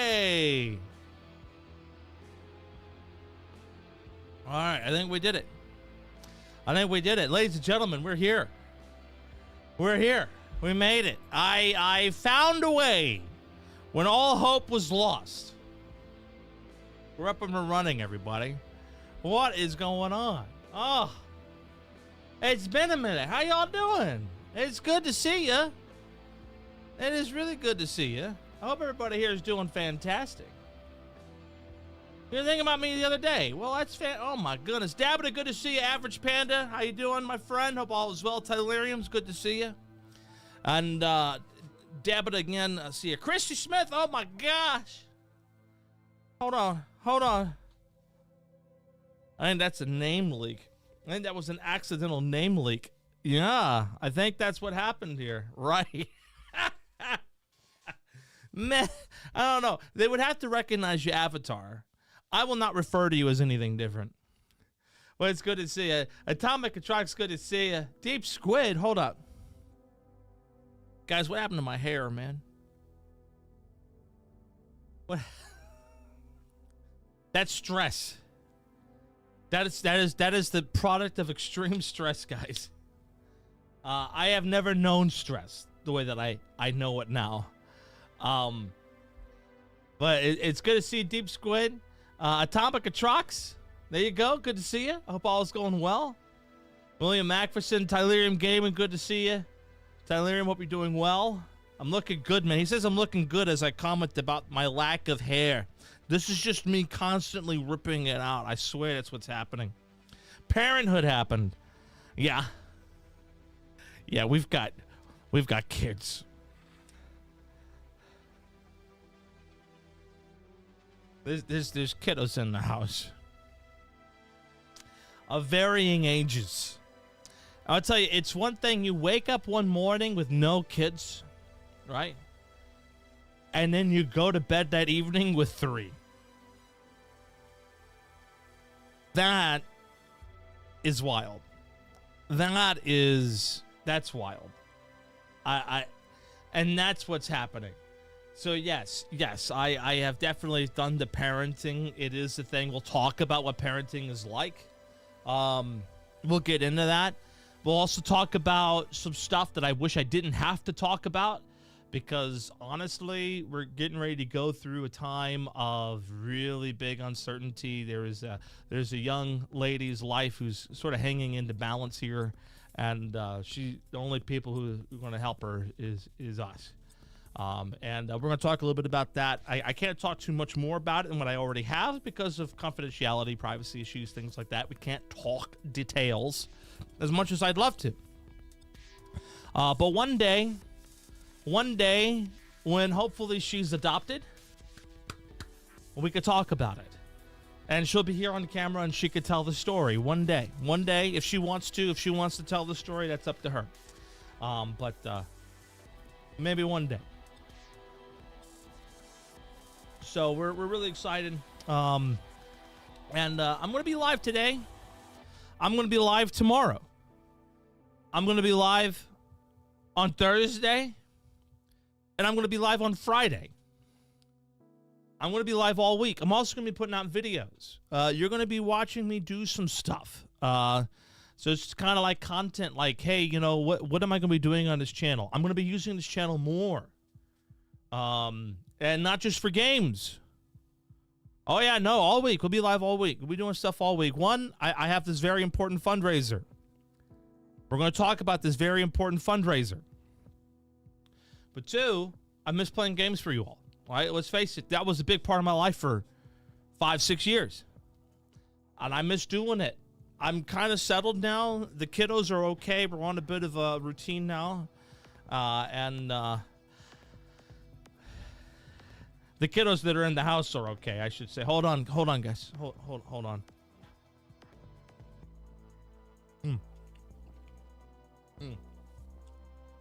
away. All right, I think we did it. Ladies and gentlemen, we're here. We made it. I found a way when all hope was lost. We're up and we're running, everybody. What is going on? Oh, it's been a minute. How y'all doing? It's good to see you. It is really good to see you. I hope everybody here is doing fantastic. You were thinking about me the other day. Well, that's oh my goodness. Dabita, good to see you. Average Panda, how you doing, my friend? Hope all is well. Tylerium's good to see you. And Dabita again, see you. Christy Smith, oh my gosh. Hold on. I think that's a name leak. I think that was an accidental name leak. Yeah, I think that's what happened here. Right. Man, I don't know. They would have to recognize your avatar. I will not refer to you as anything different. Well, it's good to see you. Atomic Attract's good to see you. Deep Squid, hold up. Guys, what happened to my hair, man? What? That's stress. That is the product of extreme stress, guys. I have never known stress the way that I know it now. But it's good to see Deep Squid. Atomic Atrox, there you go. Good to see you. I hope all is going well. William Macpherson, Tylerium Gaming, good to see you. Tylerium, hope you're doing well. I'm looking good, man. He says I'm looking good as I comment about my lack of hair. This is just me constantly ripping it out. I swear that's what's happening. Parenthood happened. Yeah. Yeah, we've got kids. There's kiddos in the house of varying ages. I'll tell you, it's one thing you wake up one morning with no kids, right? And then you go to bed that evening with 3. That is wild. That's wild. And that's what's happening. So yes, I have definitely done the parenting. It is the thing. We'll talk about what parenting is like. We'll get into that. We'll also talk about some stuff that I wish I didn't have to talk about, because honestly, we're getting ready to go through a time of really big uncertainty. There's a young lady's life who's sort of hanging into balance here, and the only people who are going to help her is us. And we're going to talk a little bit about that. I can't talk too much more about it than what I already have because of confidentiality, privacy issues, things like that. We can't talk details as much as I'd love to. But one day, when hopefully she's adopted, we could talk about it. And she'll be here on camera and she could tell the story one day. One day, if she wants to tell the story, that's up to her. But maybe one day. So we're really excited. And I'm going to be live today. I'm going to be live tomorrow. I'm going to be live on Thursday. And I'm going to be live on Friday. I'm going to be live all week. I'm also going to be putting out videos. You're going to be watching me do some stuff. So it's kind of like content, like, hey, you know, what am I going to be doing on this channel? I'm going to be using this channel more. And not just for games. Oh, yeah, no, all week. We'll be live all week. We'll be doing stuff all week. One, I have this very important fundraiser. We're going to talk about this very important fundraiser. But 2, I miss playing games for you all. All right, let's face it. That was a big part of my life for 5-6 years. And I miss doing it. I'm kind of settled now. The kiddos are okay. We're on a bit of a routine now. The kiddos that are in the house are okay, I should say. Hold on, guys. Hold on.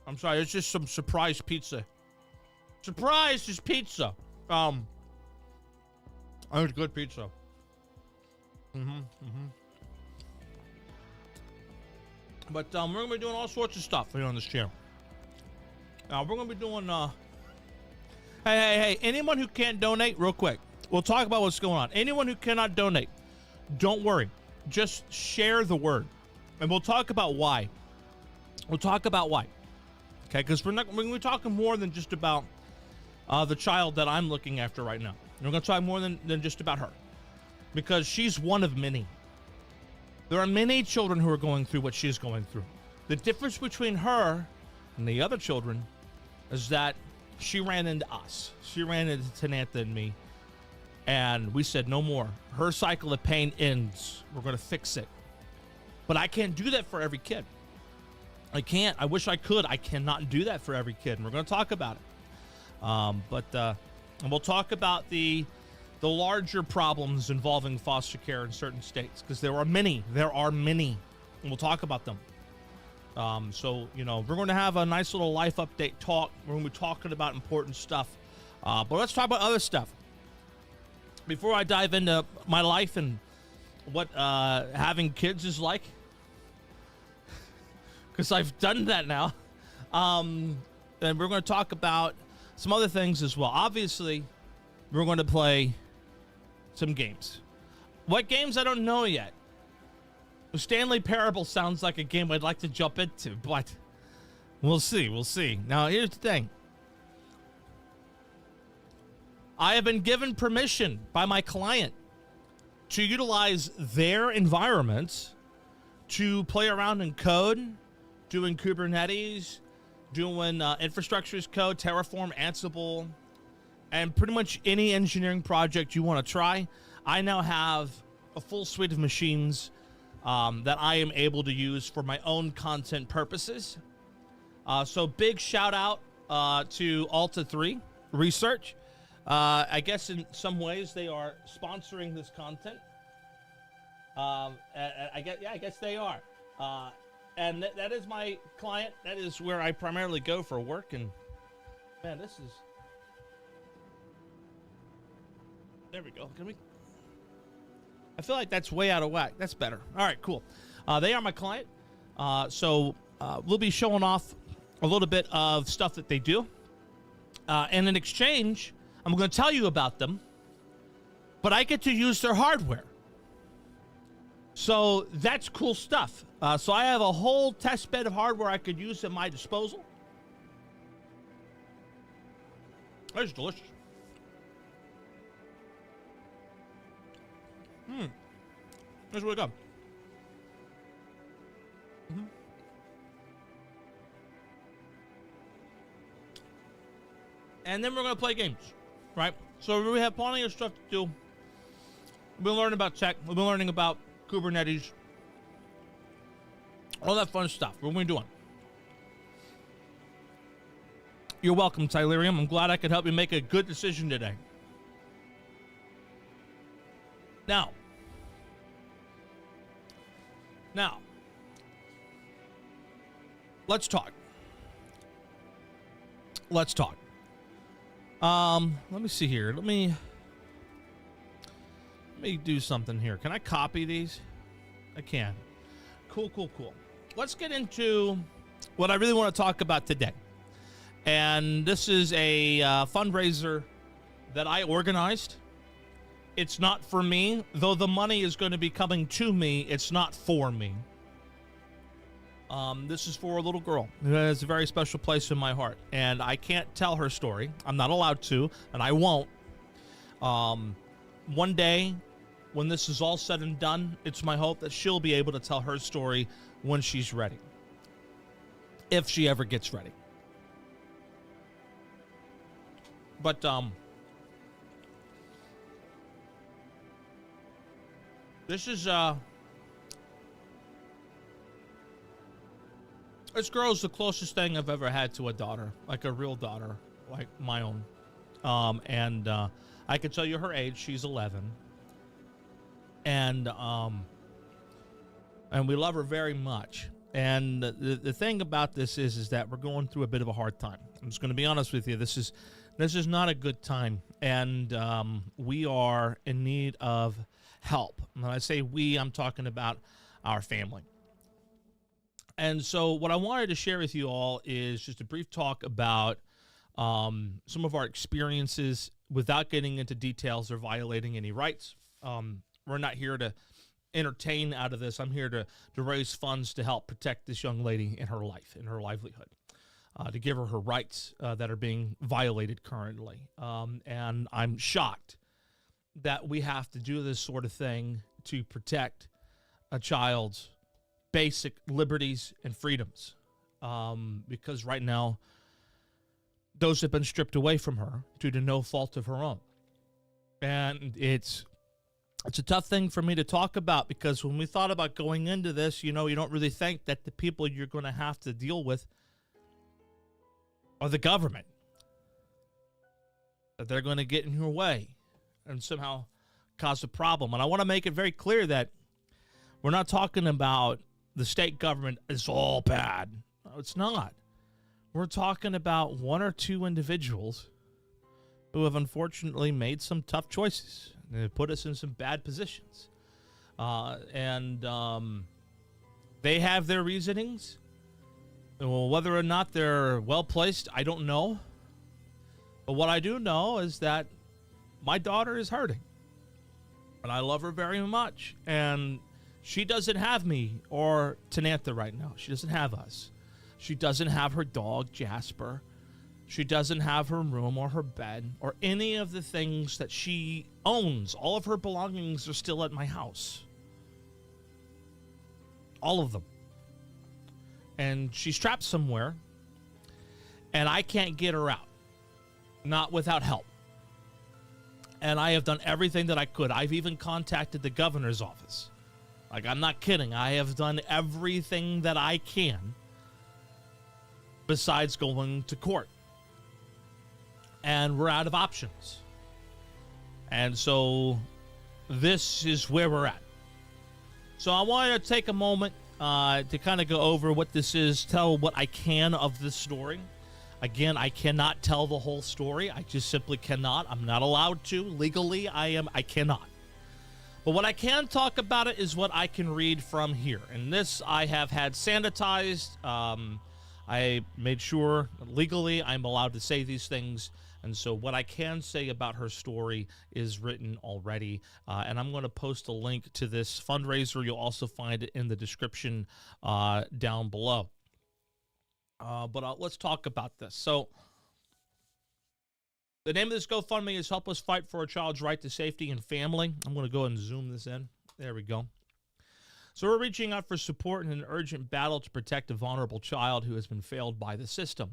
I'm sorry, it's just some surprise pizza. Surprise is pizza. It's good pizza. But we're gonna be doing all sorts of stuff here on this channel. We're gonna be doing Hey, anyone who can't donate, real quick, we'll talk about what's going on. Anyone who cannot donate, don't worry. Just share the word, and we'll talk about why. We'll talk about why. Okay, because we're talking more than just about the child that I'm looking after right now. We're going to talk more than just about her, because she's one of many. There are many children who are going through what she's going through. The difference between her and the other children is that she ran into us. She ran into Tanantha and me, and we said no more. Her cycle of pain ends. We're going to fix it. But I can't do that for every kid. I can't. I wish I could. I cannot do that for every kid, and we're going to talk about it. And we'll talk about the larger problems involving foster care in certain states, because there are many, and we'll talk about them. So, you know, we're going to have a nice little life update talk. We're going to be talking about important stuff, but let's talk about other stuff before I dive into my life and what having kids is like, because I've done that now. And we're going to talk about some other things as well. Obviously, we're going to play some games. What games, I don't know yet. The Stanley Parable sounds like a game I'd like to jump into, but we'll see. Now, here's the thing. I have been given permission by my client to utilize their environments to play around in code, doing Kubernetes, doing infrastructure as code, Terraform, Ansible, and pretty much any engineering project you want to try. I now have a full suite of machines that I am able to use for my own content purposes. So big shout out to Alta 3 Research. I guess in some ways they are sponsoring this content. I guess they are. And that is my client. That is where I primarily go for work. And man, this is... There we go. I feel like that's way out of whack. That's better. All right, cool. They are my client. So we'll be showing off a little bit of stuff that they do. And in exchange, I'm going to tell you about them, but I get to use their hardware. So that's cool stuff. So I have a whole test bed of hardware I could use at my disposal. That's delicious. That's really good. And then we're going to play games, right? So we have plenty of stuff to do. We've been learning about tech. We've been learning about Kubernetes. All that fun stuff. What are we doing? You're welcome, Tylerium. I'm glad I could help you make a good decision today. Now, let's talk. Let me see here. Let me do something here. Can I copy these? I can. Cool. Let's get into what I really want to talk about today. And this is a fundraiser that I organized. It's not for me, though the money is going to be coming to me. It's not for me. This is for a little girl who has a very special place in my heart, and I can't tell her story. I'm not allowed to, and I won't. One day, when this is all said and done, it's my hope that she'll be able to tell her story when she's ready, if she ever gets ready. But this is this girl is the closest thing I've ever had to a daughter, like a real daughter, like my own. And I can tell you her age. She's 11. And we love her very much. And the thing about this is that we're going through a bit of a hard time. I'm just going to be honest with you. This is not a good time. And we are in need of help. When I say we, I'm talking about our family. And so what I wanted to share with you all is just a brief talk about some of our experiences without getting into details or violating any rights. We're not here to entertain out of this. I'm here to raise funds to help protect this young lady in her life, in her livelihood, to give her rights that are being violated currently. And I'm shocked that we have to do this sort of thing to protect a child's basic liberties and freedoms, because right now those have been stripped away from her due to no fault of her own. And it's a tough thing for me to talk about, because when we thought about going into this, you don't really think that the people you're going to have to deal with are the government, that they're going to get in your way and somehow cause a problem. And I want to make it very clear that we're not talking about the state government is all bad. No, it's not. We're talking about one or two individuals who have unfortunately made some tough choices and have put us in some bad positions. And they have their reasonings. Well, whether or not they're well-placed, I don't know. But what I do know is that my daughter is hurting. And I love her very much. And she doesn't have me or Tanantha right now. She doesn't have us. She doesn't have her dog, Jasper. She doesn't have her room or her bed or any of the things that she owns. All of her belongings are still at my house. All of them. And she's trapped somewhere, and I can't get her out. Not without help. And I have done everything that I could. I've even contacted the governor's office. Like, I'm not kidding. I have done everything that I can besides going to court. And we're out of options. And so this is where we're at. So I wanted to take a moment to kind of go over what this is, tell what I can of this story. Again, I cannot tell the whole story. I just simply cannot. I'm not allowed to. Legally, I cannot. But what I can talk about it is what I can read from here. And this I have had sanitized. I made sure legally I'm allowed to say these things. And so what I can say about her story is written already. And I'm going to post a link to this fundraiser. You'll also find it in the description down below. But let's talk about this. So the name of this GoFundMe is Help Us Fight for a Child's Right to Safety and Family. I'm going to go ahead and zoom this in. There we go. So we're reaching out for support in an urgent battle to protect a vulnerable child who has been failed by the system.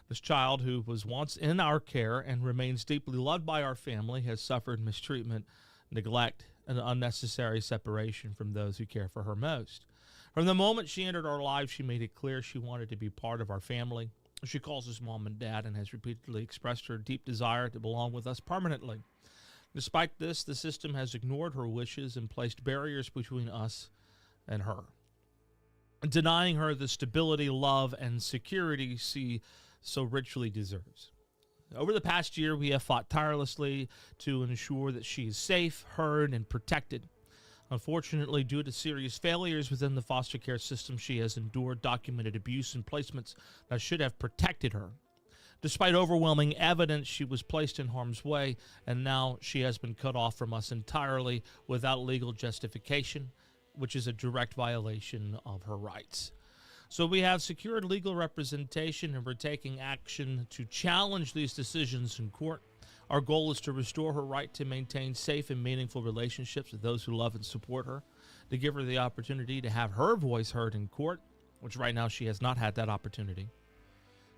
This child, who was once in our care and remains deeply loved by our family, has suffered mistreatment, neglect, and unnecessary separation from those who care for her most. From the moment she entered our lives, she made it clear she wanted to be part of our family. She calls us mom and dad and has repeatedly expressed her deep desire to belong with us permanently. Despite this, the system has ignored her wishes and placed barriers between us and her, denying her the stability, love, and security she so richly deserves. Over the past year, we have fought tirelessly to ensure that she is safe, heard, and protected. Unfortunately, due to serious failures within the foster care system, she has endured documented abuse and placements that should have protected her. Despite overwhelming evidence, she was placed in harm's way, and now she has been cut off from us entirely without legal justification, which is a direct violation of her rights. So we have secured legal representation, and we're taking action to challenge these decisions in court. Our goal is to restore her right to maintain safe and meaningful relationships with those who love and support her, to give her the opportunity to have her voice heard in court, which right now she has not had that opportunity,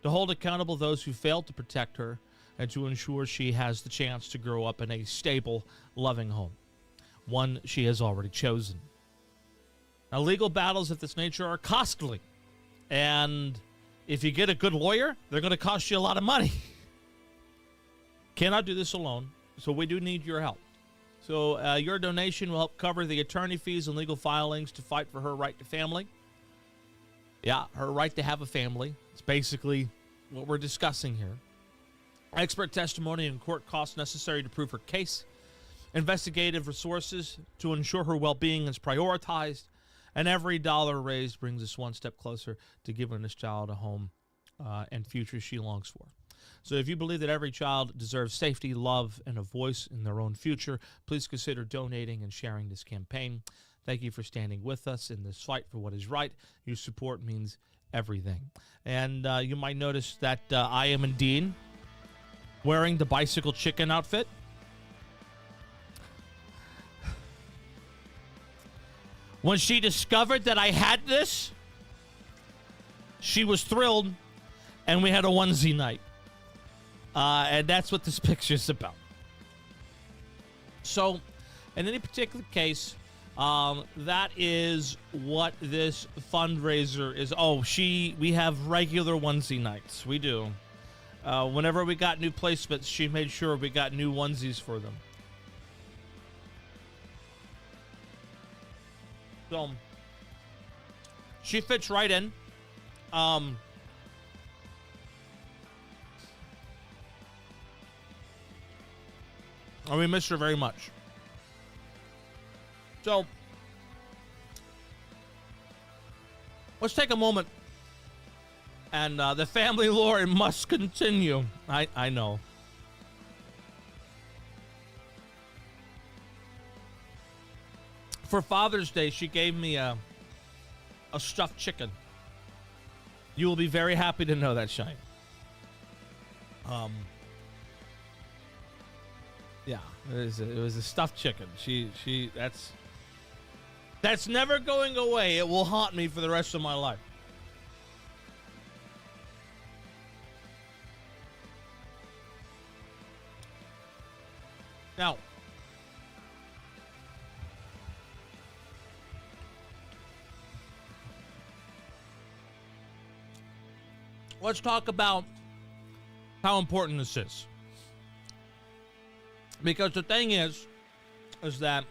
to hold accountable those who failed to protect her, and to ensure she has the chance to grow up in a stable, loving home, one she has already chosen. Now, legal battles of this nature are costly, and if you get a good lawyer, they're going to cost you a lot of money. Cannot do this alone, so we do need your help. So your donation will help cover the attorney fees and legal filings to fight for her right to family. Yeah, her right to have a family. It's basically what we're discussing here. Expert testimony and court costs necessary to prove her case. Investigative resources to ensure her well-being is prioritized. And every dollar raised brings us one step closer to giving this child a home and future she longs for. So if you believe that every child deserves safety, love, and a voice in their own future, please consider donating and sharing this campaign. Thank you for standing with us in this fight for what is right. Your support means everything. And you might notice that I am indeed wearing the bicycle chicken outfit. When she discovered that I had this, she was thrilled, and we had a onesie night. And that's what this picture is about. So, in any particular case, that is what this fundraiser is. Oh, we have regular onesie nights. We do. Whenever we got new placements, she made sure we got new onesies for them. So, she fits right in. And we miss her very much. So, let's take a moment. And the family lore must continue. I know. For Father's Day, she gave me a stuffed chicken. You will be very happy to know that, Shine. Yeah, it was a stuffed chicken. That's never going away. It will haunt me for the rest of my life. Now, let's talk about how important this is. Because the thing is that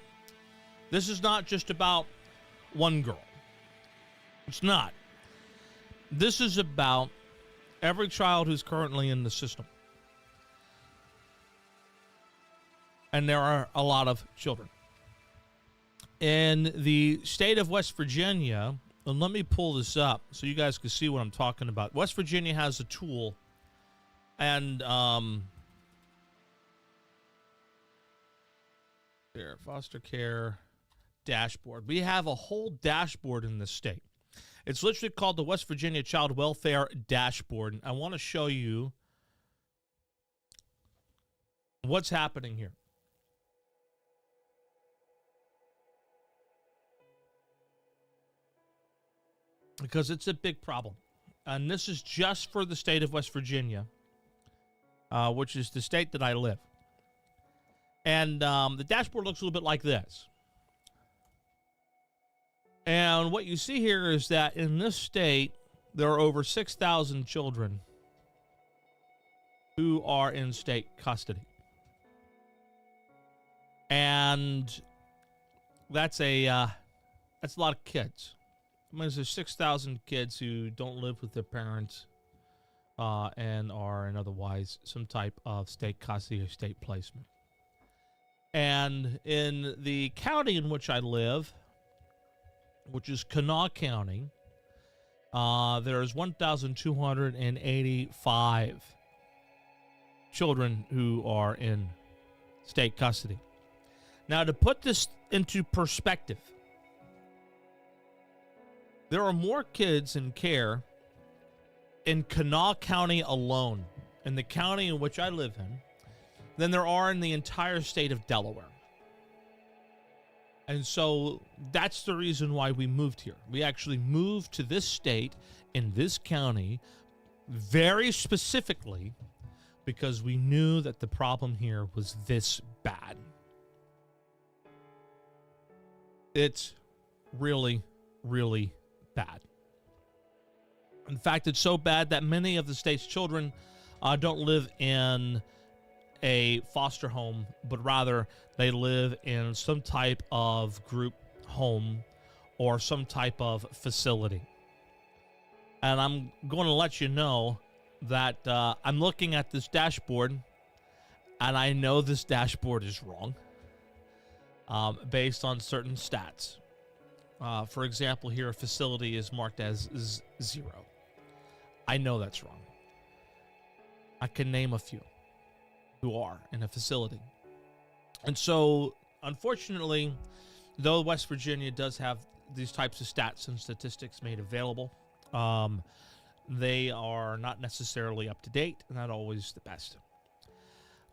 this is not just about one girl. It's not. This is about every child who's currently in the system. And there are a lot of children. In the state of West Virginia, and let me pull this up so you guys can see what I'm talking about. West Virginia has a tool, and here, foster care dashboard. We have a whole dashboard in this state. It's literally called the West Virginia Child Welfare Dashboard. I want to show you what's happening here. Because it's a big problem. And this is just for the state of West Virginia, which is the state that I live. And the dashboard looks a little bit like this. And what you see here is that in this state, there are over 6,000 children who are in state custody. And that's a lot of kids. I mean, there's 6,000 kids who don't live with their parents and are in otherwise some type of state custody or state placement. And in the county in which I live, which is Kanawha County, there's 1,285 children who are in state custody. Now, to put this into perspective, there are more kids in care in Kanawha County alone, in the county in which I live in, than there are in the entire state of Delaware. And so that's the reason why we moved here. We actually moved to this state in this county very specifically because we knew that the problem here was this bad. It's really, really bad. In fact, it's so bad that many of the state's children don't live in a foster home, but rather they live in some type of group home or some type of facility. And I'm going to let you know that I'm looking at this dashboard, and I know this dashboard is wrong based on certain stats. For example, here a facility is marked as 0. I know that's wrong. I can name a few who are in a facility. And so, unfortunately, though West Virginia does have these types of stats and statistics made available, they are not necessarily up to date and not always the best.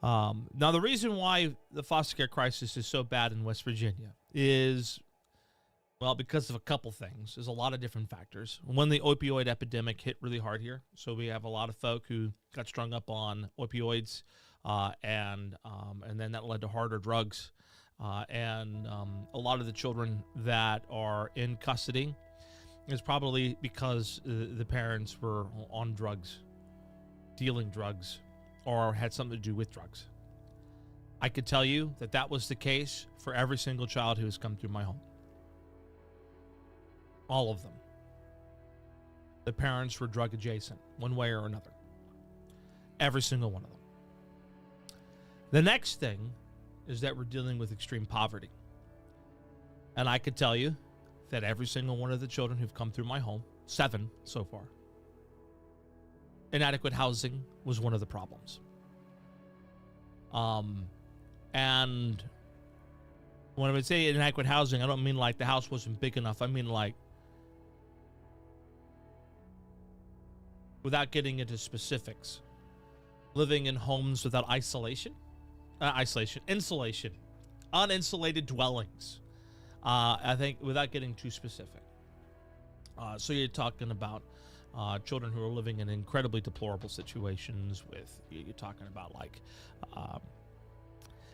Now, the reason why the foster care crisis is so bad in West Virginia is, well, because of a couple things. There's a lot of different factors. One, the opioid epidemic hit really hard here. So we have a lot of folk who got strung up on opioids, and then that led to harder drugs. And a lot of the children that are in custody is probably because the parents were on drugs, dealing drugs, or had something to do with drugs. I could tell you that that was the case for every single child who has come through my home. All of them. The parents were drug adjacent, one way or another. Every single one of them. The next thing is that we're dealing with extreme poverty. And I could tell you that every single one of the children who've come through my home, 7 so far, inadequate housing was one of the problems. And when I would say inadequate housing, I don't mean like the house wasn't big enough. I mean like, without getting into specifics, living in homes without insulation, uninsulated dwellings. I think without getting too specific. So you're talking about children who are living in incredibly deplorable situations with, you're talking about like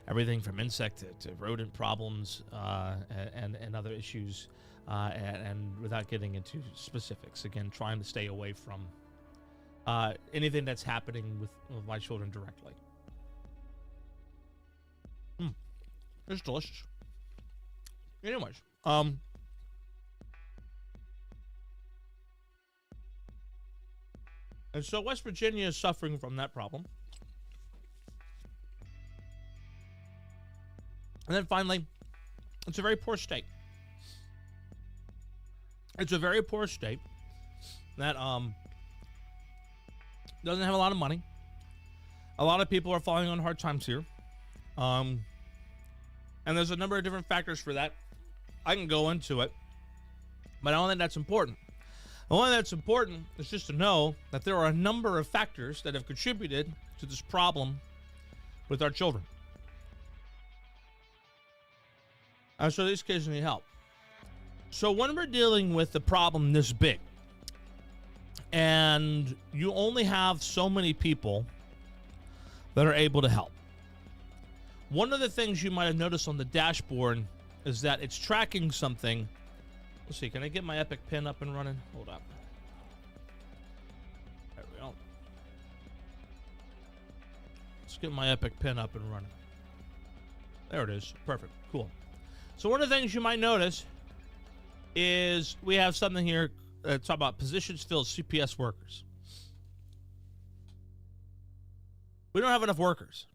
everything from insect to rodent problems and other issues, and without getting into specifics. Again, trying to stay away from anything that's happening with my children directly. It's delicious. Anyways, and so West Virginia is suffering from that problem. And then finally, it's a very poor state. It's a very poor state that doesn't have a lot of money. A lot of people are falling on hard times here. And there's a number of different factors for that. I can go into it, but I don't think that's important. The only thing that's important is just to know that there are a number of factors that have contributed to this problem with our children. And so these kids need help. So when we're dealing with a problem this big, and you only have so many people that are able to help, one of the things you might have noticed on the dashboard is that it's tracking something. Let's see, can I get my Epic pin up and running? Hold up. There we go. Let's get my Epic pin up and running. There it is. Perfect. Cool. So one of the things you might notice is we have something here talk about positions filled, CPS workers. We don't have enough workers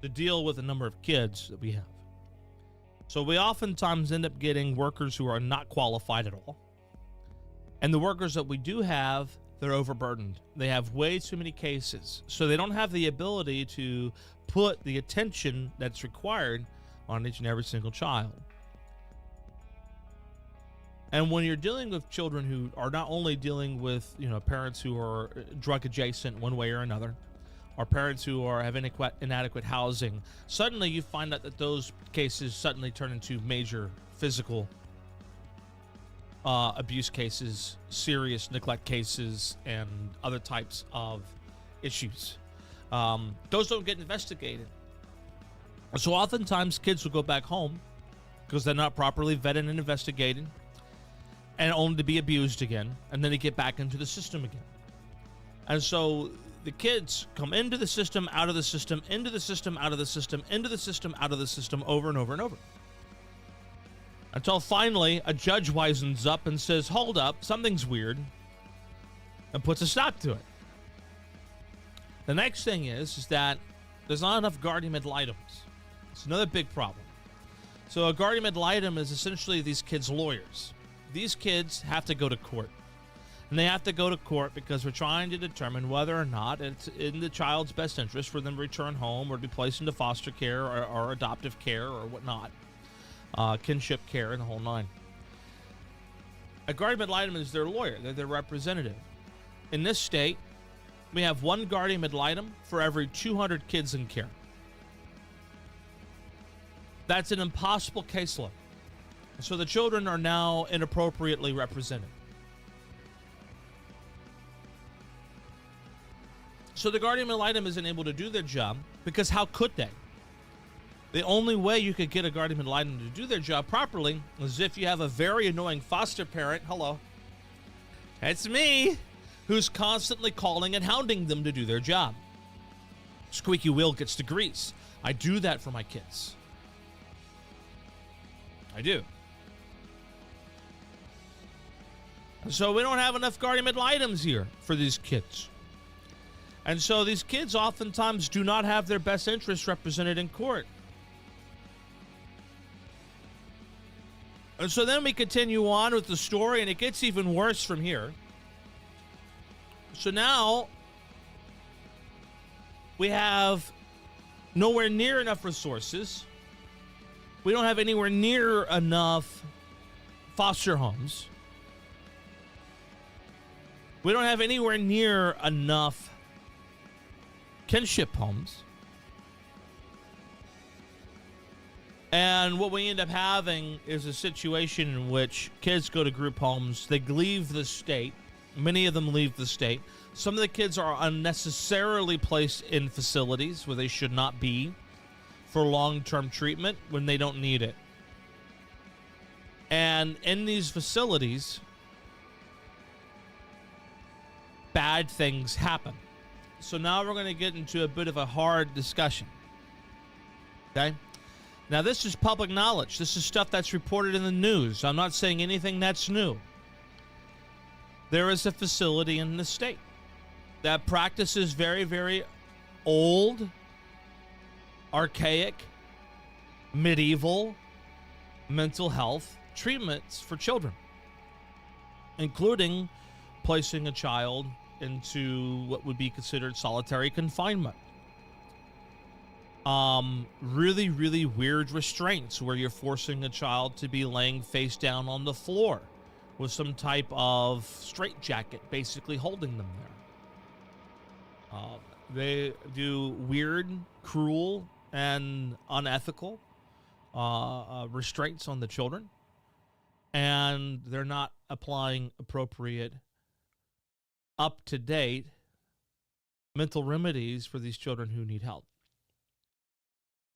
to deal with the number of kids that we have. So we oftentimes end up getting workers who are not qualified at all. And the workers that we do have, they're overburdened. They have way too many cases. So they don't have the ability to put the attention that's required on each and every single child. And when you're dealing with children who are not only dealing with, parents who are drug adjacent one way or another, or parents who have inadequate housing, suddenly you find out that those cases suddenly turn into major physical abuse cases, serious neglect cases, and other types of issues. Those don't get investigated. So oftentimes kids will go back home because they're not properly vetted and investigated, and only to be abused again, and then they get back into the system again. And so the kids come into the system, out of the system, into the system, out of the system, into the system, out of the system, over and over and over. Until finally a judge wisens up and says, hold up, something's weird, and puts a stop to it. The next thing is that there's not enough guardian ad litems. It's another big problem. So a guardian ad litem is essentially these kids' lawyers. These kids have to go to court. And they have to go to court because we're trying to determine whether or not it's in the child's best interest for them to return home or to be placed into foster care or adoptive care or whatnot. Kinship care and the whole nine. A guardian ad litem is their lawyer. They're their representative. In this state, we have one guardian ad litem for every 200 kids in care. That's an impossible caseload. So the children are now inappropriately represented. So the guardian ad litem isn't able to do their job because how could they? The only way you could get a guardian ad litem to do their job properly is if you have a very annoying foster parent, hello, it's me, who's constantly calling and hounding them to do their job. Squeaky wheel gets the grease. I do that for my kids. I do. So we don't have enough guardian ad litems here for these kids. And so these kids oftentimes do not have their best interests represented in court. And so then we continue on with the story, and it gets even worse from here. So now we have nowhere near enough resources. We don't have anywhere near enough foster homes. We don't have anywhere near enough kinship homes. And what we end up having is a situation in which kids go to group homes. They leave the state. Many of them leave the state. Some of the kids are unnecessarily placed in facilities where they should not be for long-term treatment when they don't need it. And in these facilities, bad things happen. So now we're going to get into a bit of a hard discussion. Okay? Now, this is public knowledge. This is stuff that's reported in the news. I'm not saying anything that's new. There is a facility in the state that practices very, very old, archaic, medieval mental health treatments for children, including placing a child into what would be considered solitary confinement. Really, really weird restraints where you're forcing a child to be laying face down on the floor with some type of straitjacket basically holding them there. They do weird, cruel, and unethical restraints on the children, and they're not applying appropriate, up-to-date mental remedies for these children who need help.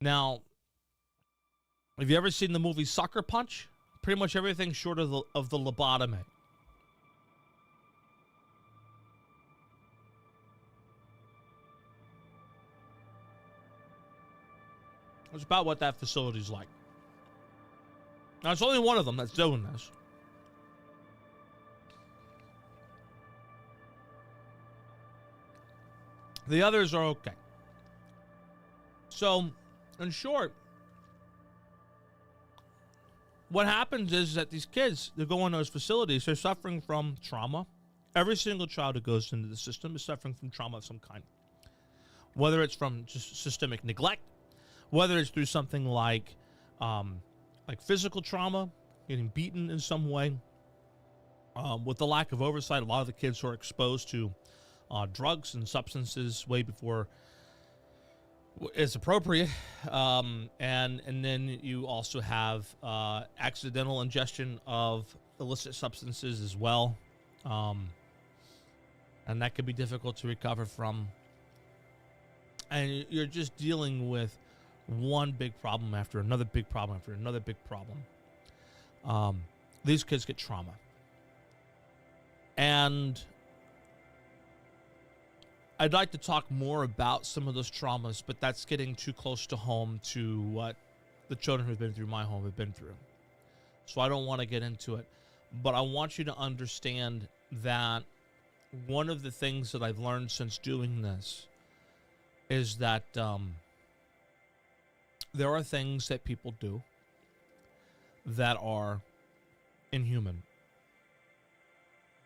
Now, have you ever seen the movie Sucker Punch? Pretty much everything short of the lobotomy. It's about what that facility's like. Now, it's only one of them that's doing this. The others are okay. So, in short, what happens is that these kids that go in those facilities, they're suffering from trauma. Every single child who goes into the system is suffering from trauma of some kind. Whether it's from just systemic neglect, whether it's through something like physical trauma, getting beaten in some way. With the lack of oversight, a lot of the kids who are exposed to drugs and substances way before it's appropriate, and then you also have accidental ingestion of illicit substances as well, and that can be difficult to recover from. And you're just dealing with one big problem after another big problem after another big problem. These kids get trauma, and I'd like to talk more about some of those traumas, but that's getting too close to home to what the children who've been through my home have been through. So I don't want to get into it. But I want you to understand that one of the things that I've learned since doing this is that there are things that people do that are inhuman.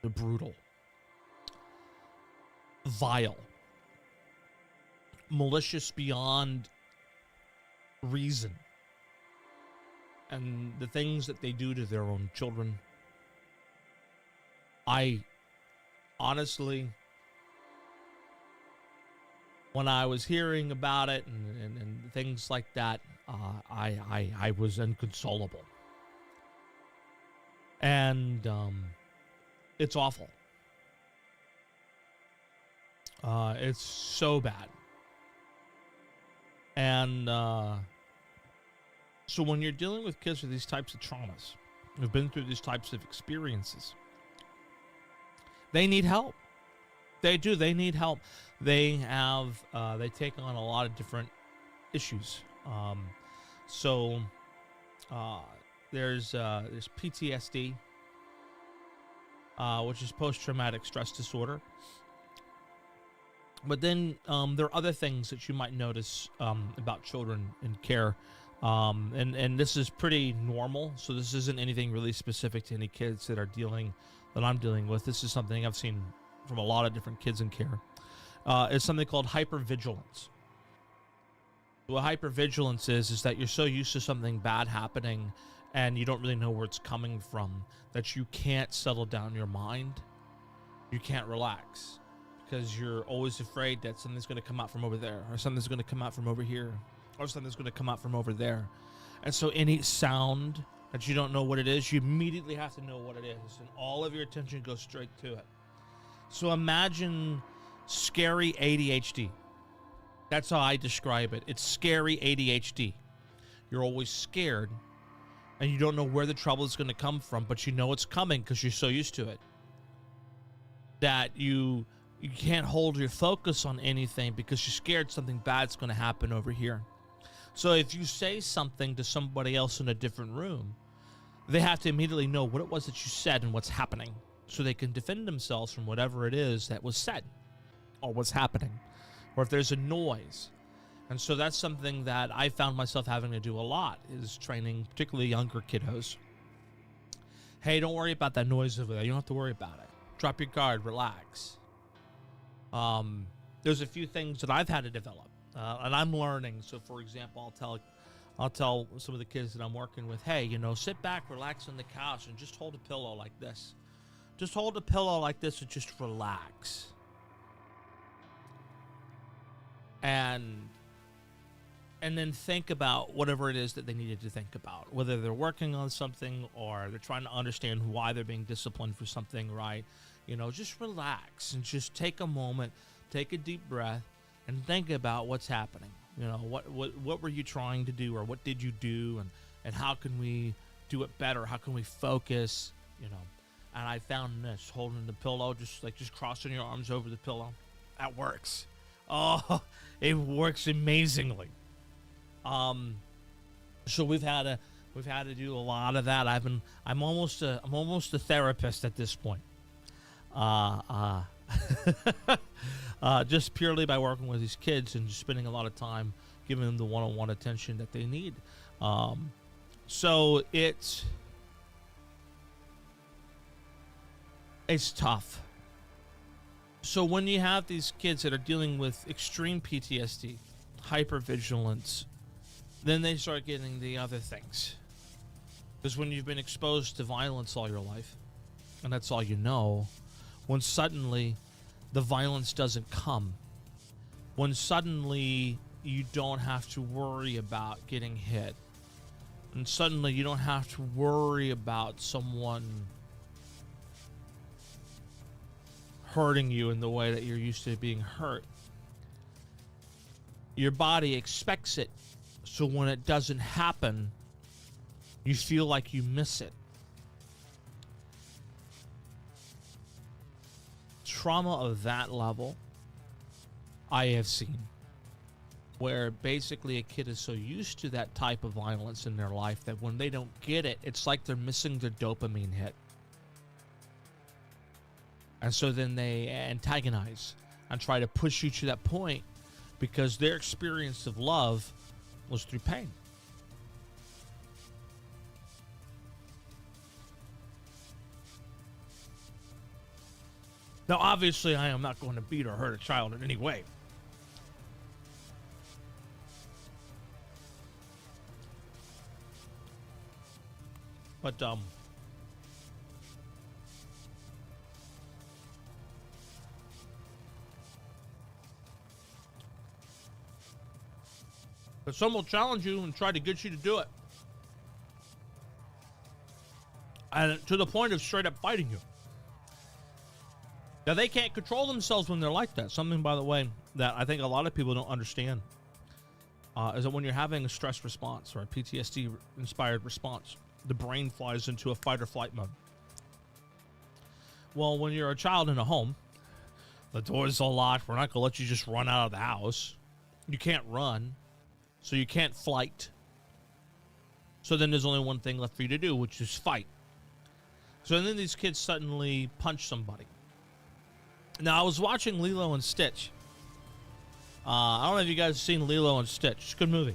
They're brutal. vile, malicious beyond reason. And the things that they do to their own children, I honestly, when I was hearing about it and things like that, I was inconsolable. And it's awful. It's so bad. And so when you're dealing with kids with these types of traumas, who've been through these types of experiences, they need help. They do. They need help. They have. They take on a lot of different issues. So there's PTSD, which is post-traumatic stress disorder. But then there are other things that you might notice about children in care. And this is pretty normal. So this isn't anything really specific to any kids that I'm dealing with. This is something I've seen from a lot of different kids in care. It's something called hypervigilance. What hypervigilance is that you're so used to something bad happening and you don't really know where it's coming from that you can't settle down your mind. You can't relax because you're always afraid that something's going to come out from over there, or something's going to come out from over here, or something's going to come out from over there. And so any sound that you don't know what it is, you immediately have to know what it is, and all of your attention goes straight to it. So imagine scary ADHD. That's how I describe it. It's scary ADHD. You're always scared, and you don't know where the trouble is going to come from, but you know it's coming because you're so used to it that you can't hold your focus on anything because you're scared something bad's going to happen over here. So if you say something to somebody else in a different room, they have to immediately know what it was that you said and what's happening, so they can defend themselves from whatever it is that was said or what's happening, or if there's a noise. And so that's something that I found myself having to do a lot, is training particularly younger kiddos. Hey, don't worry about that noise over there. You don't have to worry about it. Drop your guard, relax. There's a few things that I've had to develop, and I'm learning. So for example, I'll tell some of the kids that I'm working with, hey, sit back, relax on the couch, and just hold a pillow like this. Just hold a pillow like this and just relax. And then think about whatever it is that they needed to think about, whether they're working on something or they're trying to understand why they're being disciplined for something, right? Just relax and just take a moment, take a deep breath, and think about what's happening. What were you trying to do, or what did you do, and how can we do it better? How can we focus? And I found this, holding the pillow, just crossing your arms over the pillow, that works. Oh, it works amazingly. So we've had to do a lot of that. I'm almost a therapist at this point. Just purely by working with these kids and just spending a lot of time giving them the one-on-one attention that they need. So it's tough. So when you have these kids that are dealing with extreme PTSD, hypervigilance, then they start getting the other things. Because when you've been exposed to violence all your life, and that's all you know, when suddenly the violence doesn't come, when suddenly you don't have to worry about getting hit, and suddenly you don't have to worry about someone hurting you in the way that you're used to being hurt, your body expects it. So when it doesn't happen, you feel like you miss it. Trauma of that level, I have seen, where basically a kid is so used to that type of violence in their life that when they don't get it, it's like they're missing their dopamine hit. And so then they antagonize and try to push you to that point because their experience of love was through pain. Now, obviously, I am not going to beat or hurt a child in any way. But, some will challenge you and try to get you to do it. And to the point of straight up fighting you. Now, they can't control themselves when they're like that. Something, by the way, that I think a lot of people don't understand is that when you're having a stress response or a PTSD-inspired response, the brain flies into a fight or flight mode. Well, when you're a child in a home, the doors are locked. We're not going to let you just run out of the house. You can't run, so you can't flight. So then there's only one thing left for you to do, which is fight. So then these kids suddenly punch somebody. Now, I was watching Lilo and Stitch. I don't know if you guys have seen Lilo and Stitch. It's a good movie.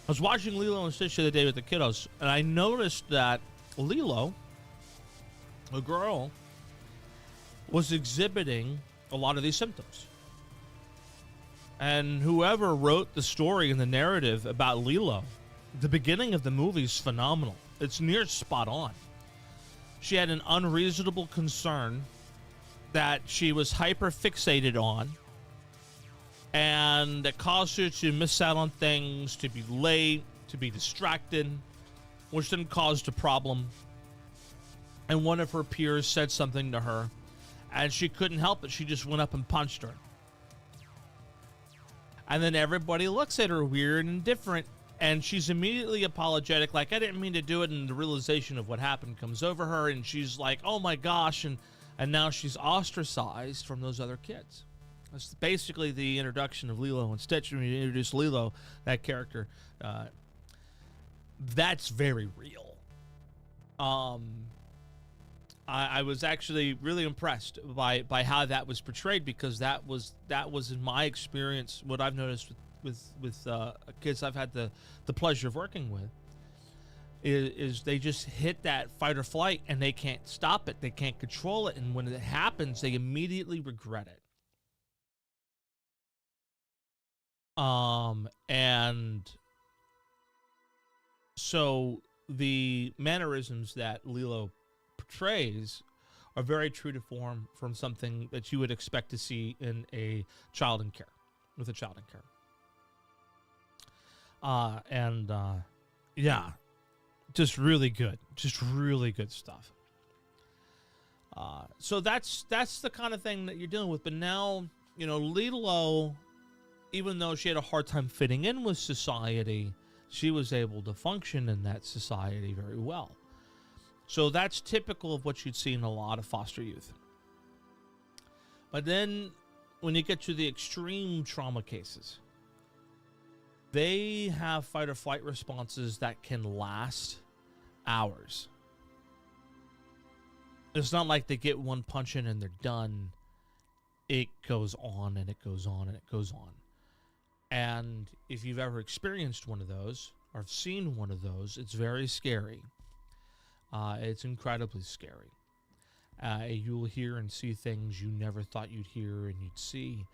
I was watching Lilo and Stitch the other day with the kiddos, and I noticed that Lilo, a girl, was exhibiting a lot of these symptoms. And whoever wrote the story and the narrative about Lilo, the beginning of the movie is phenomenal. It's near spot on. She had an unreasonable concern that she was hyper fixated on, and that caused her to miss out on things, to be late, to be distracted, which then caused a problem. And one of her peers said something to her, and she couldn't help it. She just went up and punched her. And then everybody looks at her weird and different, and she's immediately apologetic, like, I didn't mean to do it, and the realization of what happened comes over her, and she's like, oh my gosh, and now she's ostracized from those other kids. That's basically the introduction of Lilo and Stitch. When you introduce Lilo, that character, that's very real. I was actually really impressed by how that was portrayed, because that was in my experience what I've noticed with kids I've had the pleasure of working with. Is they just hit that fight or flight and they can't stop it. They can't control it. And when it happens, they immediately regret it. And so the mannerisms that Lilo portrays are very true to form from something that you would expect to see in a child in care, with a child in care. Yeah. Just really good stuff. So that's the kind of thing that you're dealing with. But now, Lilo, even though she had a hard time fitting in with society, she was able to function in that society very well. So that's typical of what you'd see in a lot of foster youth. But then when you get to the extreme trauma cases, they have fight or flight responses that can last hours. It's not like they get one punch in and they're done. It goes on and it goes on and it goes on. And if you've ever experienced one of those or seen one of those, it's very scary. It's incredibly scary. You'll hear and see things you never thought you'd hear and you'd see.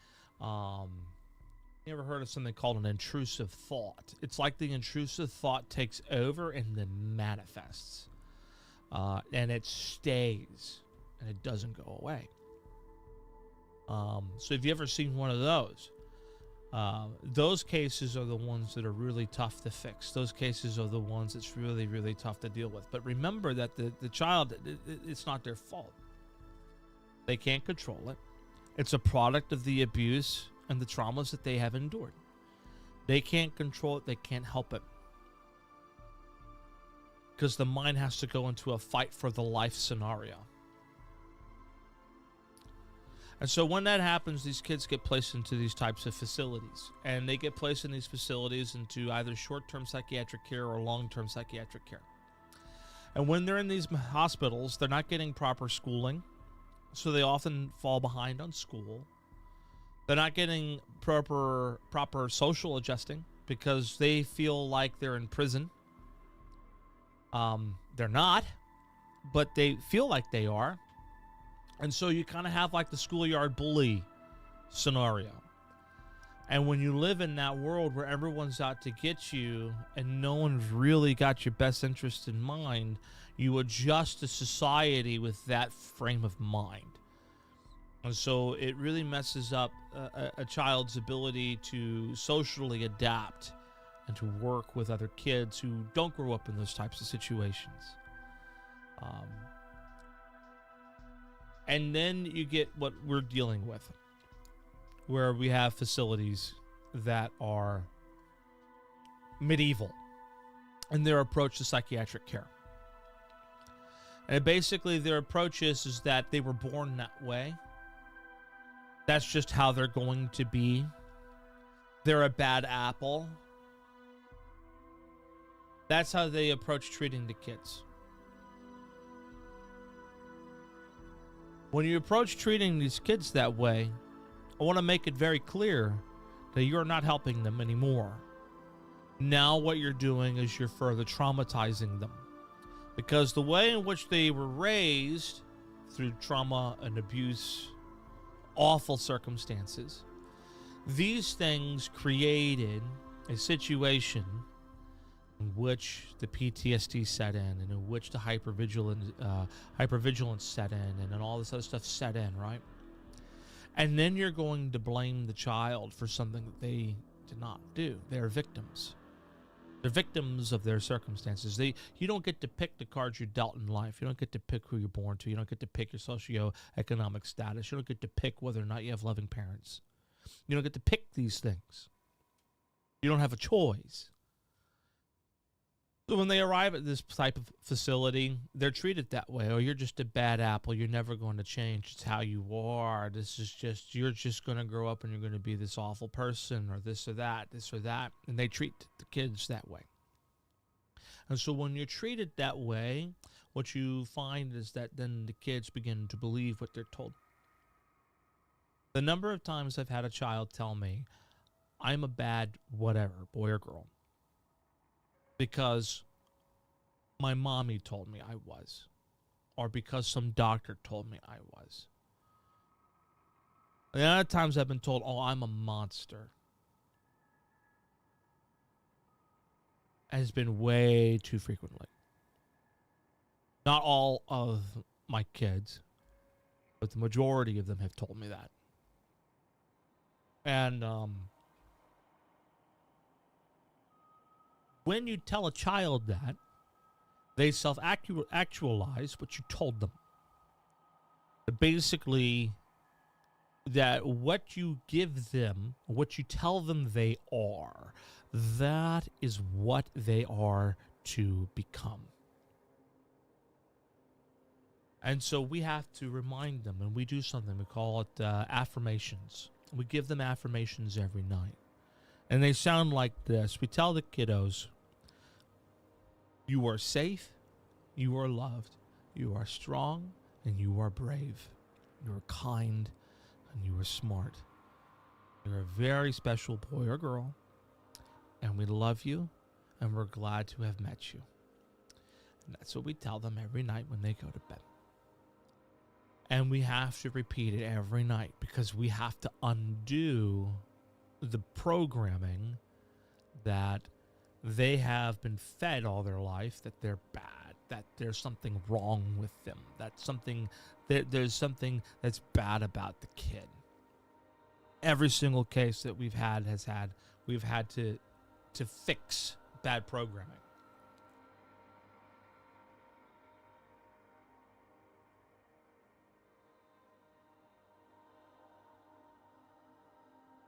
You ever heard of something called an intrusive thought? It's like the intrusive thought takes over and then manifests. And it stays. And it doesn't go away. So if you ever seen one of those cases are the ones that are really tough to fix. Those cases are the ones that's really, really tough to deal with. But remember that the child, it's not their fault. They can't control it. It's a product of the abuse and the traumas that they have endured. They can't control it. They can't help it. Because the mind has to go into a fight for the life scenario. And so when that happens, these kids get placed into these types of facilities. And they get placed in these facilities into either short-term psychiatric care or long-term psychiatric care. And when they're in these hospitals, they're not getting proper schooling. So they often fall behind on school. They're not getting proper social adjusting because they feel like they're in prison. They're not, but they feel like they are. And so you kind of have like the schoolyard bully scenario. And when you live in that world where everyone's out to get you and no one's really got your best interest in mind, you adjust to society with that frame of mind. And so it really messes up a child's ability to socially adapt and to work with other kids who don't grow up in those types of situations. And then you get what we're dealing with, where we have facilities that are medieval in their approach to psychiatric care. And basically their approach is that they were born that way. That's just how they're going to be. They're a bad apple. That's how they approach treating the kids. When you approach treating these kids that way, I want to make it very clear that you're not helping them anymore. Now what you're doing is you're further traumatizing them. Because the way in which they were raised through trauma and abuse, awful circumstances, these things created a situation in which the PTSD set in, and in which the hypervigilance set in, and then all this other stuff set in, right? And then you're going to blame the child for something that they did not do. They're victims. They're victims of their circumstances. You don't get to pick the cards you're dealt in life. You don't get to pick who you're born to. You don't get to pick your socioeconomic status. You don't get to pick whether or not you have loving parents. You don't get to pick these things. You don't have a choice. So when they arrive at this type of facility, they're treated that way. Oh, you're just a bad apple. You're never going to change. It's how you are. You're just going to grow up and you're going to be this awful person, or this or that. And they treat the kids that way. And so when you're treated that way, what you find is that then the kids begin to believe what they're told. The number of times I've had a child tell me, I'm a bad whatever, boy or girl, because my mommy told me I was, or because some doctor told me I was. The other times I've been told, oh, I'm a monster, has been way too frequently. Not all of my kids, but the majority of them have told me that. And when you tell a child that, they self-actualize what you told them. Basically, that what you give them, what you tell them they are, that is what they are to become. And so we have to remind them, and we do something, we call it affirmations. We give them affirmations every night. And they sound like this. We tell the kiddos, you are safe, you are loved, you are strong, and you are brave. You are kind, and you are smart. You're a very special boy or girl, and we love you, and we're glad to have met you. And that's what we tell them every night when they go to bed. And we have to repeat it every night because we have to undo the programming that they have been fed all their life, that they're bad, that there's something wrong with them, there's something that's bad about the kid. Every single case that we've had to fix bad programming.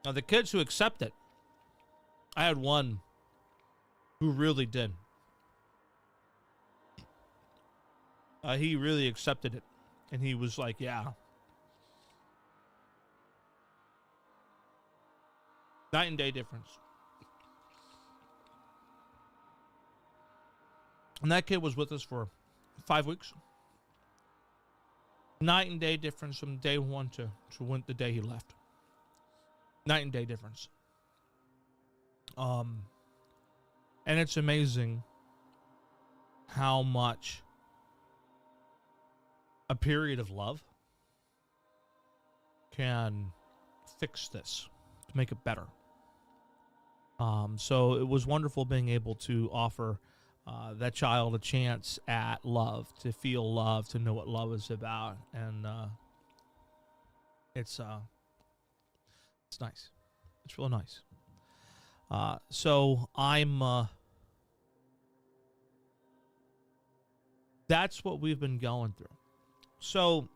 Now, the kids who accept it, I had one who really did. He really accepted it. And he was like, yeah. Night and day difference. And that kid was with us for 5 weeks. Night and day difference from day one to the day he left. Night and day difference. And it's amazing how much a period of love can fix this to make it better. So it was wonderful being able to offer that child a chance at love, to feel love, to know what love is about, and it's nice. It's real nice. So I'm. That's what we've been going through. So,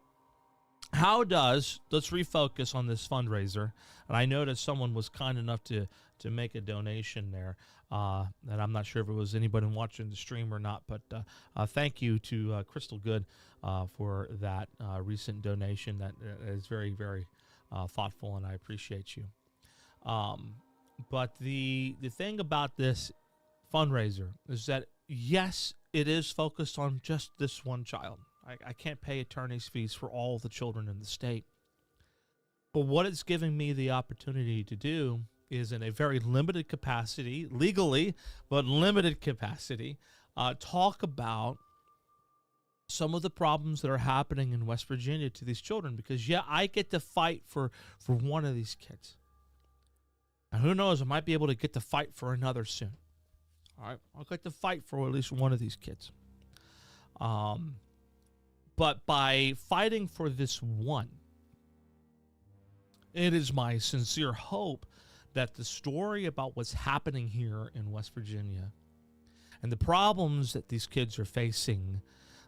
let's refocus on this fundraiser. And I noticed someone was kind enough to make a donation there. And I'm not sure if it was anybody watching the stream or not, but thank you to Crystal Good for that recent donation. That is very, very thoughtful, and I appreciate you. But the thing about this fundraiser is that, yes, it is focused on just this one child. I can't pay attorney's fees for all the children in the state. But what it's giving me the opportunity to do is, in a very limited capacity, legally, but limited capacity, talk about some of the problems that are happening in West Virginia to these children. Because, yeah, I get to fight for one of these kids. And who knows, I might be able to get to fight for another soon. All right, I'll get to fight for at least one of these kids. But by fighting for this one, it is my sincere hope that the story about what's happening here in West Virginia and the problems that these kids are facing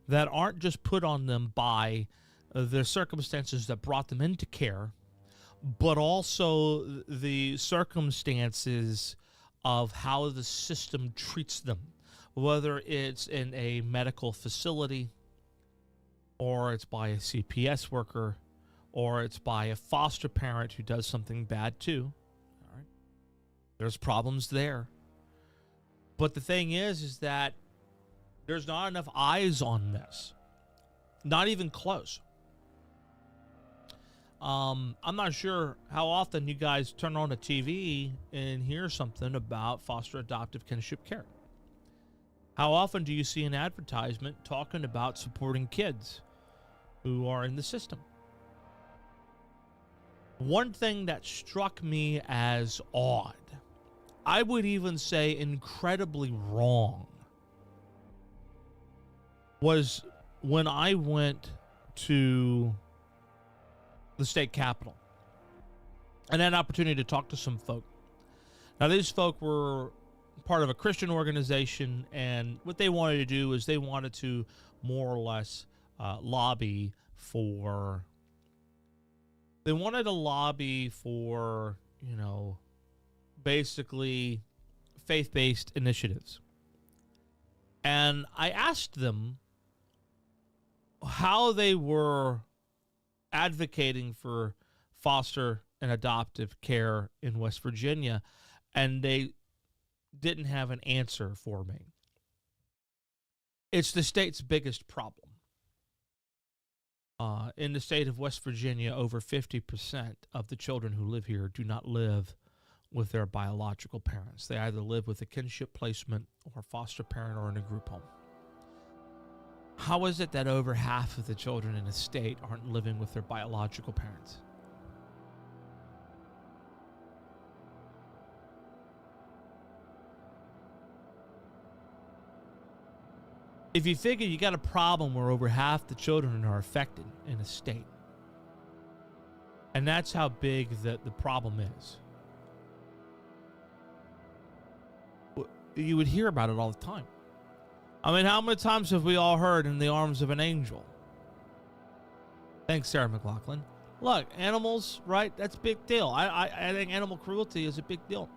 that aren't just put on them by the circumstances that brought them into care, but also the circumstances of how the system treats them, whether it's in a medical facility, or it's by a CPS worker, or it's by a foster parent who does something bad too. All right. There's problems there. But the thing is that there's not enough eyes on this. Not even close. I'm not sure how often you guys turn on the TV and hear something about foster adoptive kinship care. How often do you see an advertisement talking about supporting kids who are in the system? One thing that struck me as odd, I would even say incredibly wrong, was when I went to the state capitol and had an opportunity to talk to some folk. Now, these folk were part of a Christian organization, and what they wanted to do is they wanted to more or less lobby for, basically faith-based initiatives. And I asked them how they were advocating for foster and adoptive care in West Virginia, and they didn't have an answer for me. It's the state's biggest problem. In the state of West Virginia, over 50% of the children who live here do not live with their biological parents. They either live with a kinship placement or a foster parent or in a group home. How is it that over half of the children in the state aren't living with their biological parents? If you figure you got a problem where over half the children are affected in a state, and that's how big the problem is, you would hear about it all the time. I mean, how many times have we all heard "in the arms of an angel"? Thanks, Sarah McLaughlin. Look, animals, right? That's a big deal. I think animal cruelty is a big deal.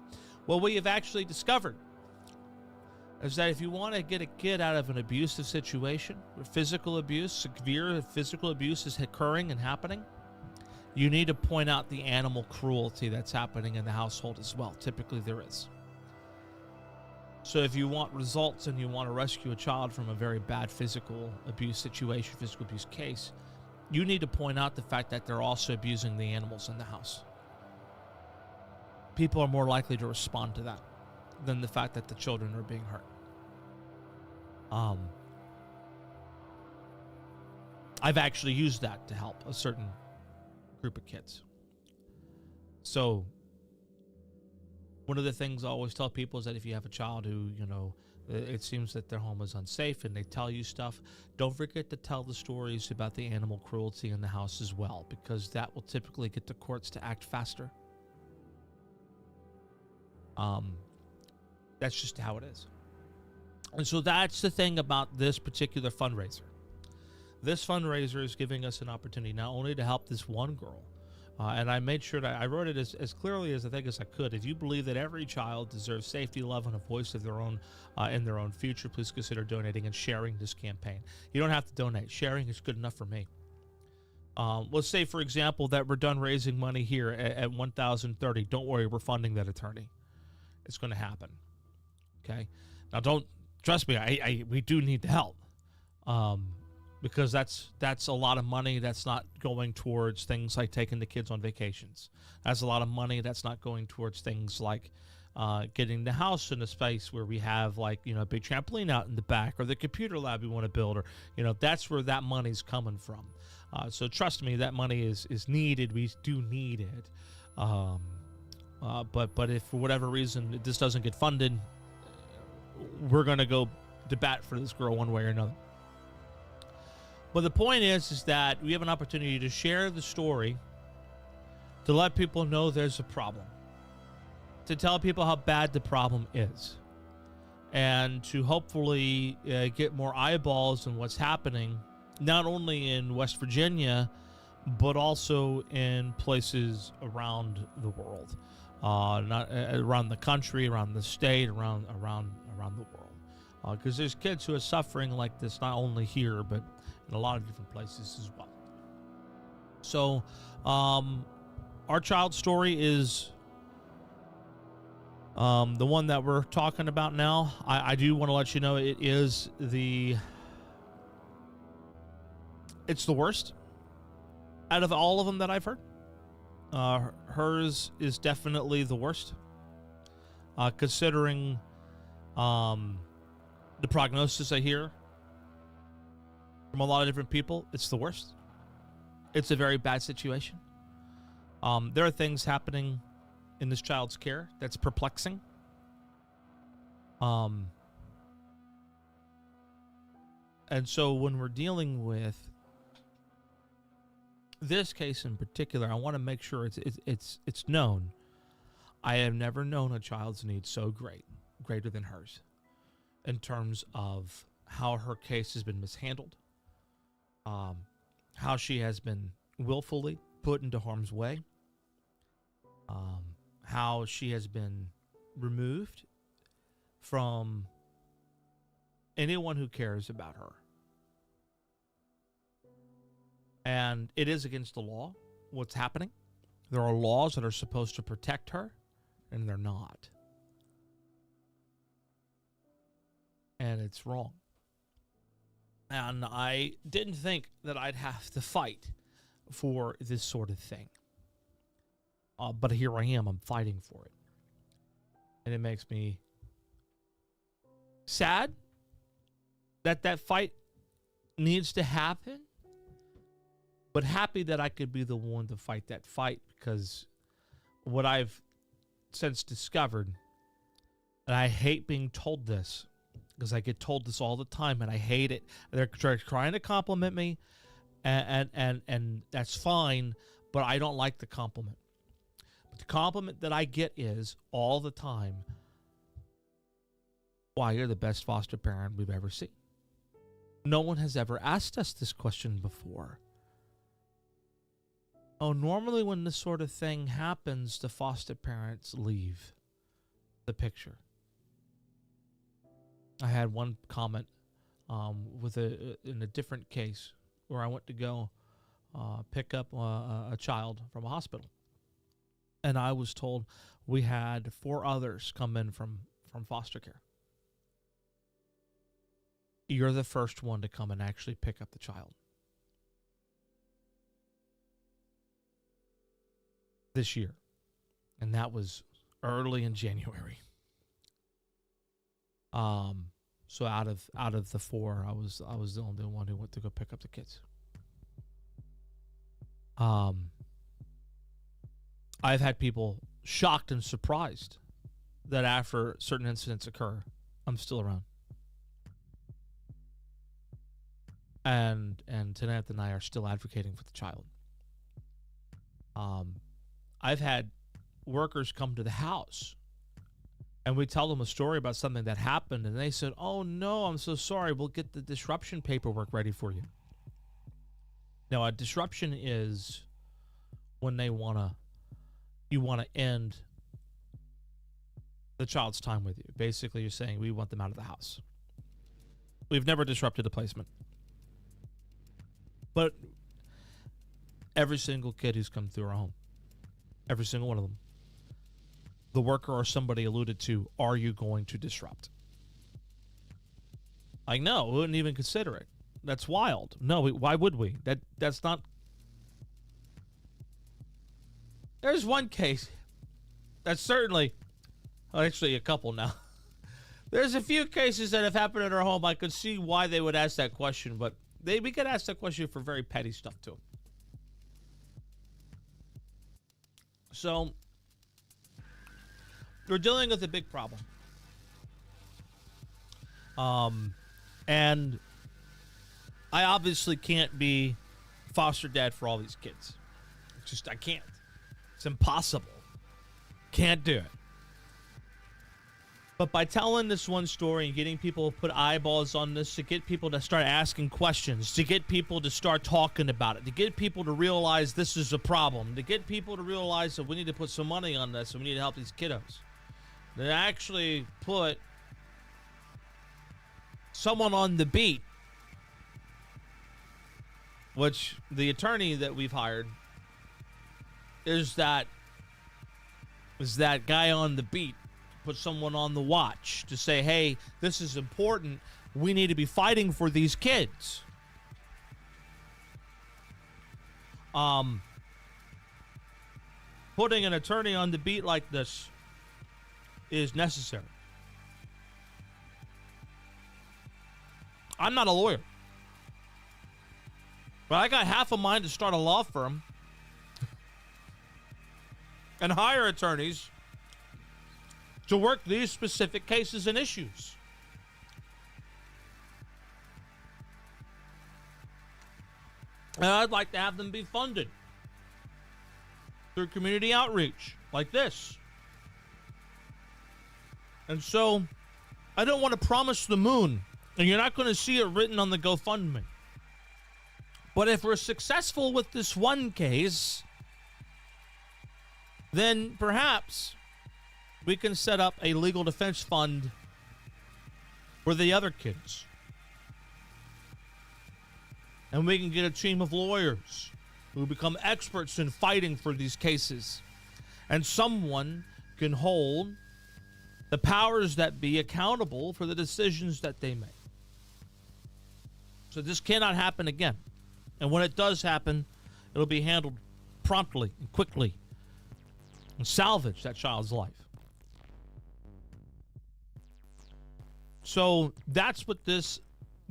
What we have actually discovered is that if you want to get a kid out of an abusive situation, where physical abuse, severe physical abuse is occurring and happening, you need to point out the animal cruelty that's happening in the household as well. Typically there is. So if you want results and you want to rescue a child from a very bad physical abuse situation, physical abuse case, you need to point out the fact that they're also abusing the animals in the house. People are more likely to respond to that than the fact that the children are being hurt. I've actually used that to help a certain group of kids. So one of the things I always tell people is that if you have a child who, it seems that their home is unsafe and they tell you stuff, don't forget to tell the stories about the animal cruelty in the house as well, because that will typically get the courts to act faster. That's just how it is. And so that's the thing about this particular fundraiser. This fundraiser is giving us an opportunity not only to help this one girl, and I made sure that I wrote it as clearly as I could. If you believe that every child deserves safety, love, and a voice of their own in their own future, please consider donating and sharing this campaign. You don't have to donate. Sharing is good enough for me. Let's say, for example, that we're done raising money here at 1,030. Don't worry, we're funding that attorney. It's going to happen. Okay? Now, don't trust me. We do need the help. Because that's a lot of money that's not going towards things like taking the kids on vacations. That's a lot of money that's not going towards things like getting the house in a space where we have a big trampoline out in the back, or the computer lab we want to build, or that's where that money's coming from. So trust me, that money is needed. We do need it. But if for whatever reason this doesn't get funded, we're gonna go to bat for this girl one way or another. But the point is that we have an opportunity to share the story, to let people know there's a problem, to tell people how bad the problem is, and to hopefully get more eyeballs on what's happening, not only in West Virginia, but also in places around the world, not around the country, around the state, around the world. Because there's kids who are suffering like this, not only here, but in a lot of different places as well. So, our child's story is the one that we're talking about now. I do want to let you know it's the worst out of all of them that I've heard. Hers is definitely the worst, considering the prognosis I hear from a lot of different people. It's the worst. It's a very bad situation. There are things happening in this child's care that's perplexing. And so when we're dealing with this case in particular, I want to make sure it's known. I have never known a child's need so greater than hers, in terms of how her case has been mishandled, how she has been willfully put into harm's way, how she has been removed from anyone who cares about her. And it is against the law what's happening. There are laws that are supposed to protect her, and they're not. And it's wrong. And I didn't think that I'd have to fight for this sort of thing. But here I am. I'm fighting for it. And it makes me sad that that fight needs to happen, but happy that I could be the one to fight that fight, because what I've since discovered, and I hate being told this, because I get told this all the time, and I hate it. They're trying to compliment me, and that's fine, but I don't like the compliment. But the compliment that I get is all the time, "Wow, you're the best foster parent we've ever seen." No one has ever asked us this question before. Oh, normally when this sort of thing happens, the foster parents leave the picture. I had one comment in a different case where I went to go pick up a child from a hospital, and I was told we had 4 others come in from foster care. You're the first one to come and actually pick up the child. This year, and that was early in January. So out of the 4, I was the only one who went to go pick up the kids. I've had people shocked and surprised that after certain incidents occur, I'm still around. And Tanant and I are still advocating for the child. I've had workers come to the house and we tell them a story about something that happened and they said, "Oh no, I'm so sorry. We'll get the disruption paperwork ready for you." Now, a disruption is when you want to end the child's time with you. Basically, you're saying we want them out of the house. We've never disrupted a placement. But every single kid who's come through our home, every single one of them, the worker or somebody alluded to, "Are you going to disrupt?" Like, no, we wouldn't even consider it. That's wild. No, why would we? That's not. There's one case that's certainly, actually a couple now. There's a few cases that have happened in our home. I could see why they would ask that question, but we could ask that question for very petty stuff too. So we're dealing with a big problem. And I obviously can't be foster dad for all these kids. I can't. It's impossible. Can't do it. But by telling this one story and getting people to put eyeballs on this, to get people to start asking questions, to get people to start talking about it, to get people to realize this is a problem, to get people to realize that we need to put some money on this and we need to help these kiddos, to actually put someone on the beat, which the attorney that we've hired is that guy on the beat. Put someone on the watch to say, hey, this is important. We need to be fighting for these kids. Putting an attorney on the beat like this is necessary. I'm not a lawyer, but I got half a mind to start a law firm and hire attorneys to work these specific cases and issues. And I'd like to have them be funded through community outreach like this. And so I don't want to promise the moon, and you're not going to see it written on the GoFundMe. But if we're successful with this one case, then perhaps we can set up a legal defense fund for the other kids. And we can get a team of lawyers who become experts in fighting for these cases. And someone can hold the powers that be accountable for the decisions that they make. So this cannot happen again. And when it does happen, it'll be handled promptly and quickly and salvage that child's life. So that's what this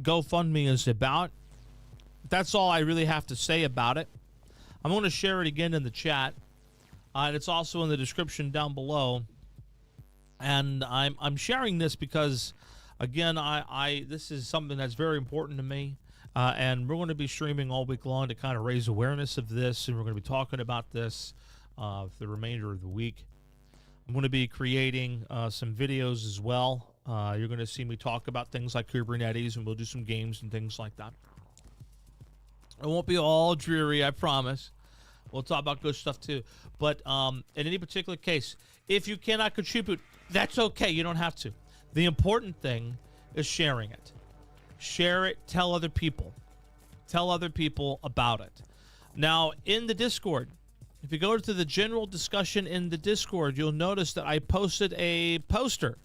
GoFundMe is about. That's all I really have to say about it. I'm going to share it again in the chat. And it's also in the description down below. And I'm sharing this because, again, this is something that's very important to me. And we're going to be streaming all week long to kind of raise awareness of this. And we're going to be talking about this for the remainder of the week. I'm going to be creating some videos as well. You're going to see me talk about things like Kubernetes, and we'll do some games and things like that. It won't be all dreary, I promise. We'll talk about good stuff too. But in any particular case, if you cannot contribute, that's okay. You don't have to. The important thing is sharing it. Share it. Tell other people. Tell other people about it. Now, in the Discord, if you go to the general discussion in the Discord, you'll notice that I posted a poster.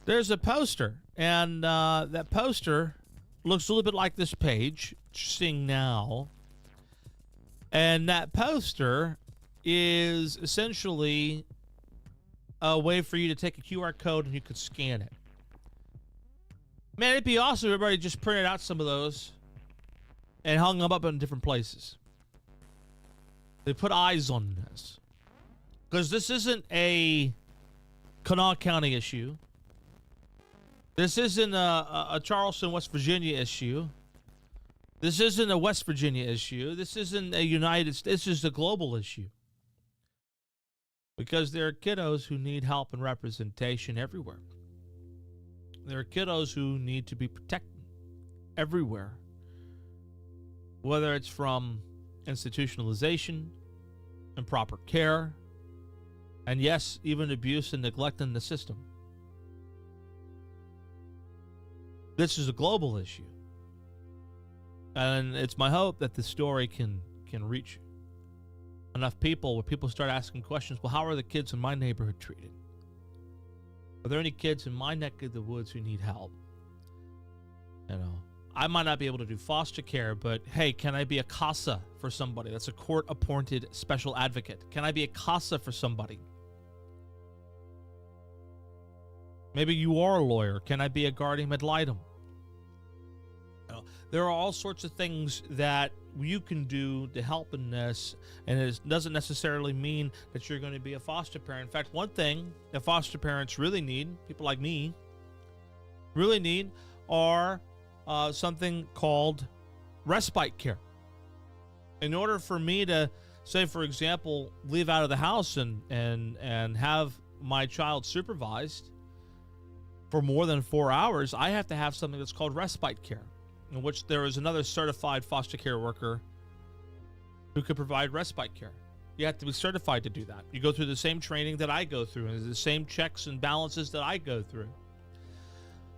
There's a poster, and that poster looks a little bit like this page, which you're seeing now. And that poster is essentially a way for you to take a QR code and you could scan it. Man, it'd be awesome if everybody just printed out some of those and hung them up in different places. They put eyes on this. Because this isn't a Kanawha County issue. This isn't a Charleston, West Virginia issue. This isn't a West Virginia issue. This isn't a United States. This is a global issue. Because there are kiddos who need help and representation everywhere. There are kiddos who need to be protected everywhere. Whether it's from institutionalization, improper care, and yes, even abuse and neglect in the system. This is a global issue. And it's my hope that the story can reach enough people where people start asking questions. Well, how are the kids in my neighborhood treated? Are there any kids in my neck of the woods who need help? You know, I might not be able to do foster care, but hey, can I be a CASA for somebody? That's a court-appointed special advocate. Can I be a CASA for somebody? Maybe you are a lawyer. Can I be a guardian ad litem? There are all sorts of things that you can do to help in this, and it doesn't necessarily mean that you're going to be a foster parent. In fact, one thing that foster parents really need, people like me, really need, are something called respite care. In order for me to, say, for example, leave out of the house and have my child supervised for more than 4 hours, I have to have something that's called respite care, in which there is another certified foster care worker who could provide respite care. You have to be certified to do that. You go through the same training that I go through, and the same checks and balances that I go through.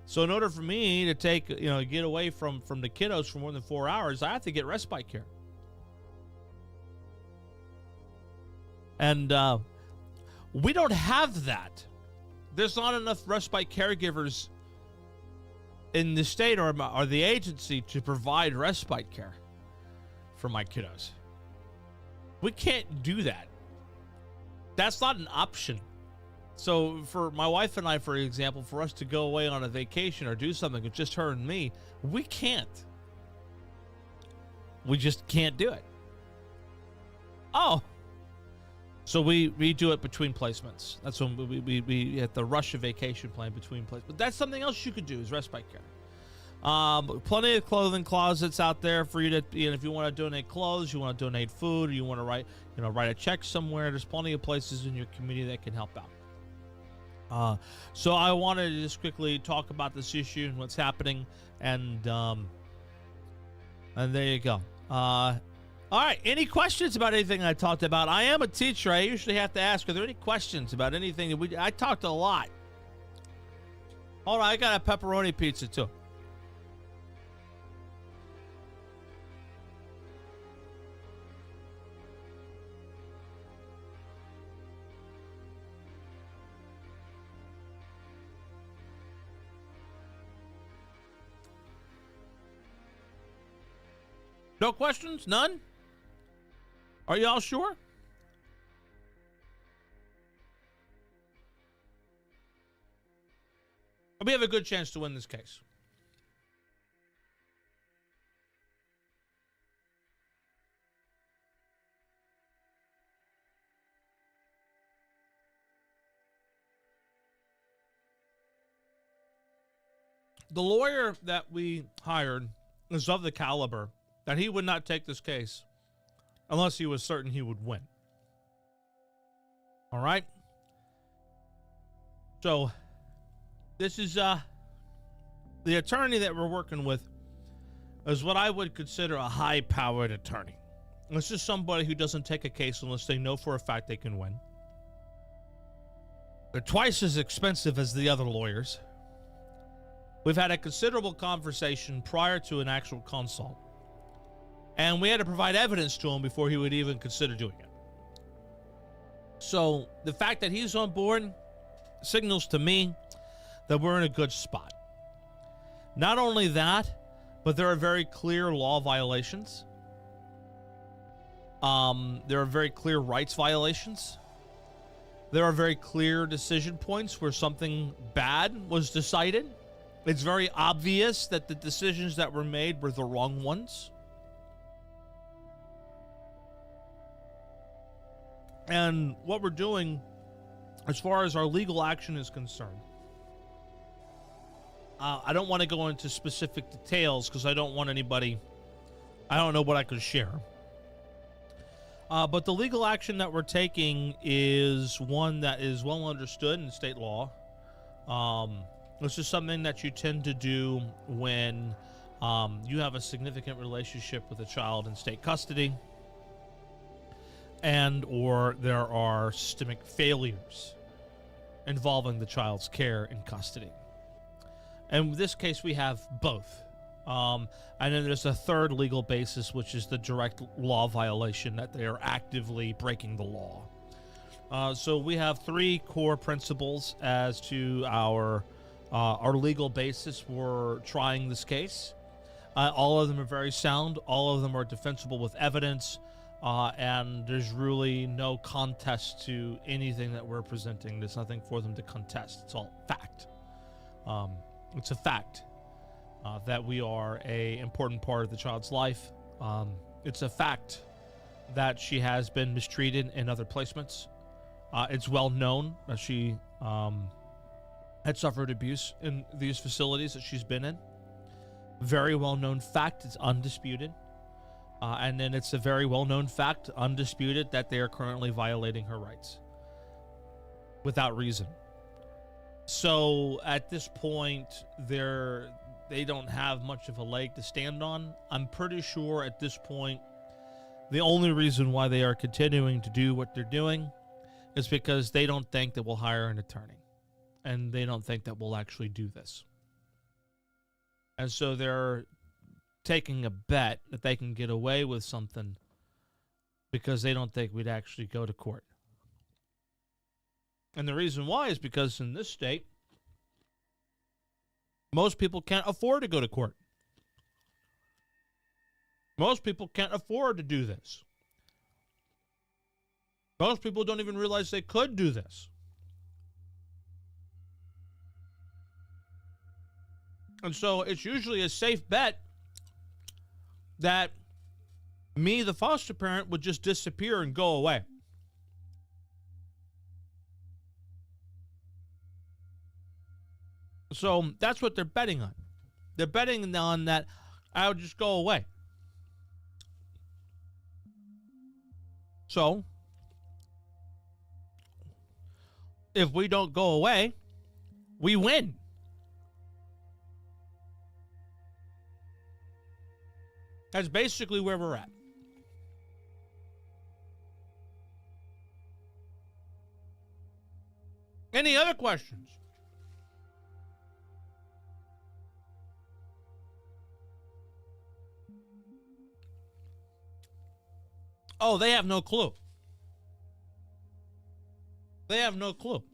So in order for me to get away from the kiddos for more than 4 hours, I have to get respite care. And we don't have that. There's not enough respite caregivers in the state or the agency to provide respite care for my kiddos. We can't do that. That's not an option. So for my wife and I, for example, for us to go away on a vacation or do something with just her and me, we can't. We just can't do it. Oh. So we do it between placements. That's when we at the rush of vacation plan between placements. But that's something else you could do is respite care. Plenty of clothing closets out there for you to, if you want to donate clothes, you want to donate food, or you want to write a check somewhere. There's plenty of places in your community that can help out. So I wanted to just quickly talk about this issue and what's happening, and there you go. All right, any questions about anything I talked about? I am a teacher. I usually have to ask, are there any questions about anything that I talked a lot. Hold on, I got a pepperoni pizza too. No questions? None? Are y'all sure? We have a good chance to win this case. The lawyer that we hired is of the caliber that he would not take this case unless he was certain he would win. All right? So, this is the attorney that we're working with is what I would consider a high-powered attorney. This is somebody who doesn't take a case unless they know for a fact they can win. They're twice as expensive as the other lawyers. We've had a considerable conversation prior to an actual consult. And we had to provide evidence to him before he would even consider doing it. So the fact that he's on board signals to me that we're in a good spot. Not only that, but there are very clear law violations. There are very clear rights violations. There are very clear decision points where something bad was decided. It's very obvious that the decisions that were made were the wrong ones. And what we're doing, as far as our legal action is concerned, I don't want to go into specific details because I don't want anybody, I don't know what I could share. But the legal action that we're taking is one that is well understood in state law. This is something that you tend to do when you have a significant relationship with a child in state custody, and or there are systemic failures involving the child's care in custody. And in this case, we have both. And then there's a third legal basis, which is the direct law violation, that they are actively breaking the law. So we have three core principles as to our legal basis for trying this case. All of them are very sound. All of them are defensible with evidence. And there's really no contest to anything that we're presenting. There's nothing for them to contest. It's all fact. It's a fact that we are an important part of the child's life. It's a fact that she has been mistreated in other placements. It's well known that she had suffered abuse in these facilities that she's been in. Very well known fact. It's undisputed. And then it's a very well known fact, undisputed, that they are currently violating her rights without reason. So at this point, they don't have much of a leg to stand on. I'm pretty sure at this point, the only reason why they are continuing to do what they're doing is because they don't think that we'll hire an attorney. And they don't think that we'll actually do this. And so they're taking a bet that they can get away with something because they don't think we'd actually go to court. And the reason why is because in this state, most people can't afford to go to court. Most people can't afford to do this. Most people don't even realize they could do this. And so it's usually a safe bet that me, the foster parent, would just disappear and go away. So that's what they're betting on. They're betting on that I would just go away. So if we don't go away, we win. That's basically where we're at. Any other questions? Oh, they have no clue. They have no clue.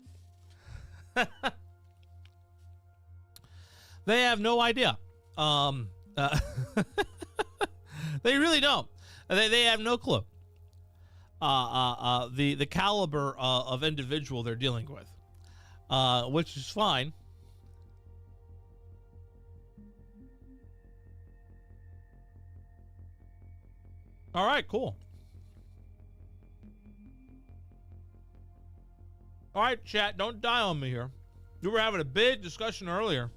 They have no idea. They really don't. They have no clue. The caliber of individual they're dealing with, which is fine. All right, cool. All right, chat, don't die on me here. We were having a big discussion earlier.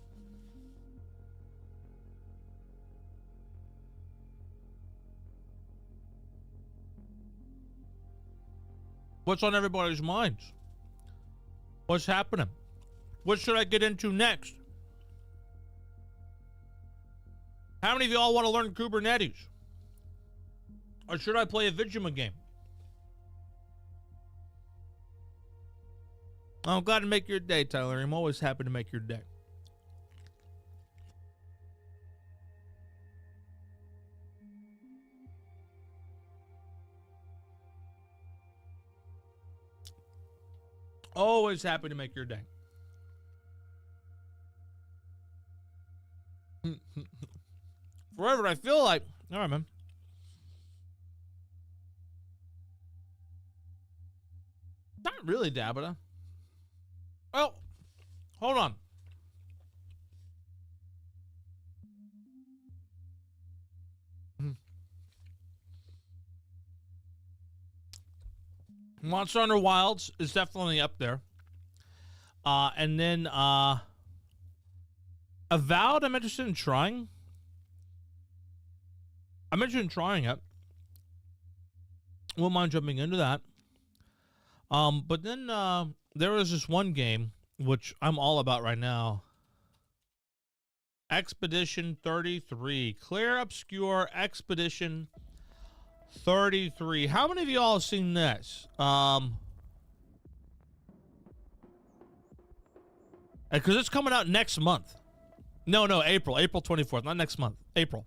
What's on everybody's minds? What's happening? What should I get into next? How many of y'all want to learn Kubernetes? Or should I play a Vigima game? I'm glad to make your day, Tyler. I'm always happy to make your day. Always happy to make your day. Forever I feel like. All right, man. Not really, Dabita. Oh, hold on. Monster Hunter Wilds is definitely up there. And then Avowed, I'm interested in trying. I'm interested in trying it. Won't mind jumping into that. But then there was this one game, which I'm all about right now. Expedition 33. Clear Obscure Expedition 33. How many of y'all have seen this? Because it's coming out next month. No, April. April 24th. Not next month. April.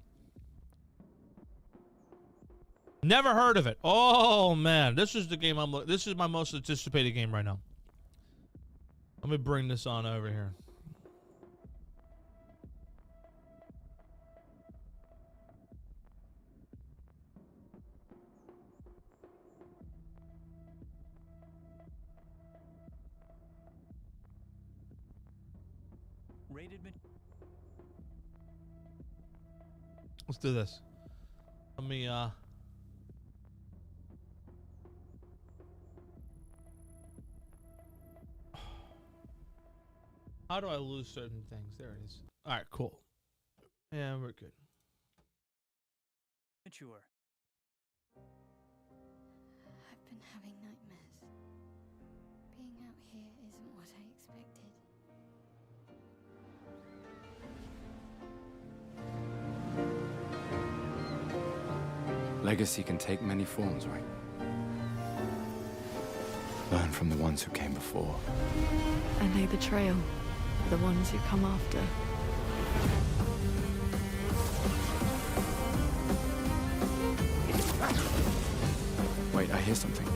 Never heard of it. Oh, man. This is the game this is my most anticipated game right now. Let me bring this on over here. Let's do this. Let me how do I lose certain things? There it is. All right, cool. Yeah, we're good. Mature. I've been having nightmares. Being out here isn't what I expected. Legacy can take many forms, right? Learn from the ones who came before. And lay the trail for the ones who come after. Wait, I hear something.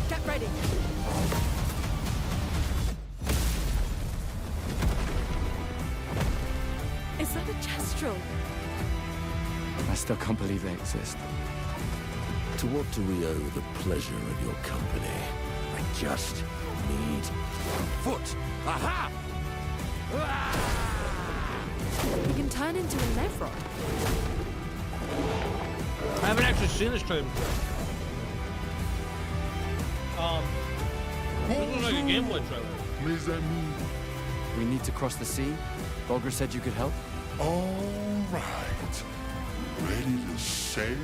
Get ready. Is that a Chestrel? I still can't believe they exist. To what do we owe the pleasure of your company? I just need one foot. Aha! You can turn into a Levron. I haven't actually seen this trailer before. This looks like a gameplay trailer. Mes amis. We need to cross the sea. Bulger said you could help. All right. Ready to sail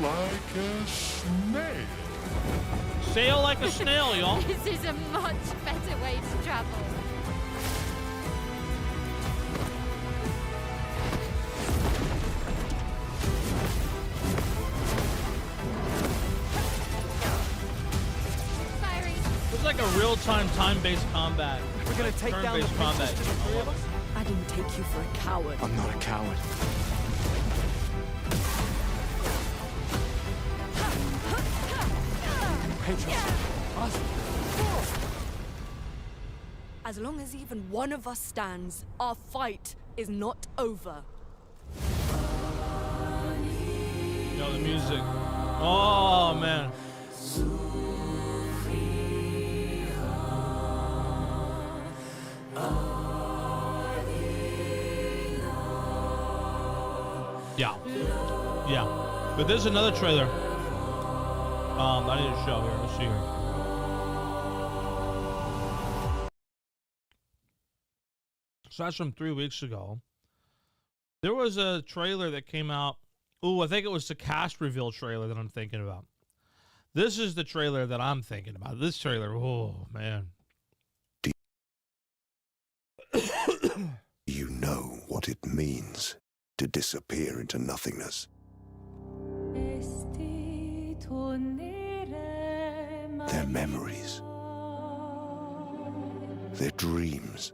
like a snail. Sail like a snail, y'all. This is a much better way to travel. Fiery. It's like a real-time, time-based combat. We're gonna take down the turn-based combat. princess, just the three of us? I didn't take you for a coward. I'm not a coward. As long as even one of us stands, our fight is not over. Yo, the music. Oh, man. Yeah. But there's another trailer. I need to show here. Let's see here. So that's from 3 weeks ago. There was a trailer that came out. Ooh, I think it was the cast reveal trailer that I'm thinking about. This is the trailer that I'm thinking about. This trailer, oh, man. You know what it means to disappear into nothingness. Their memories, their dreams,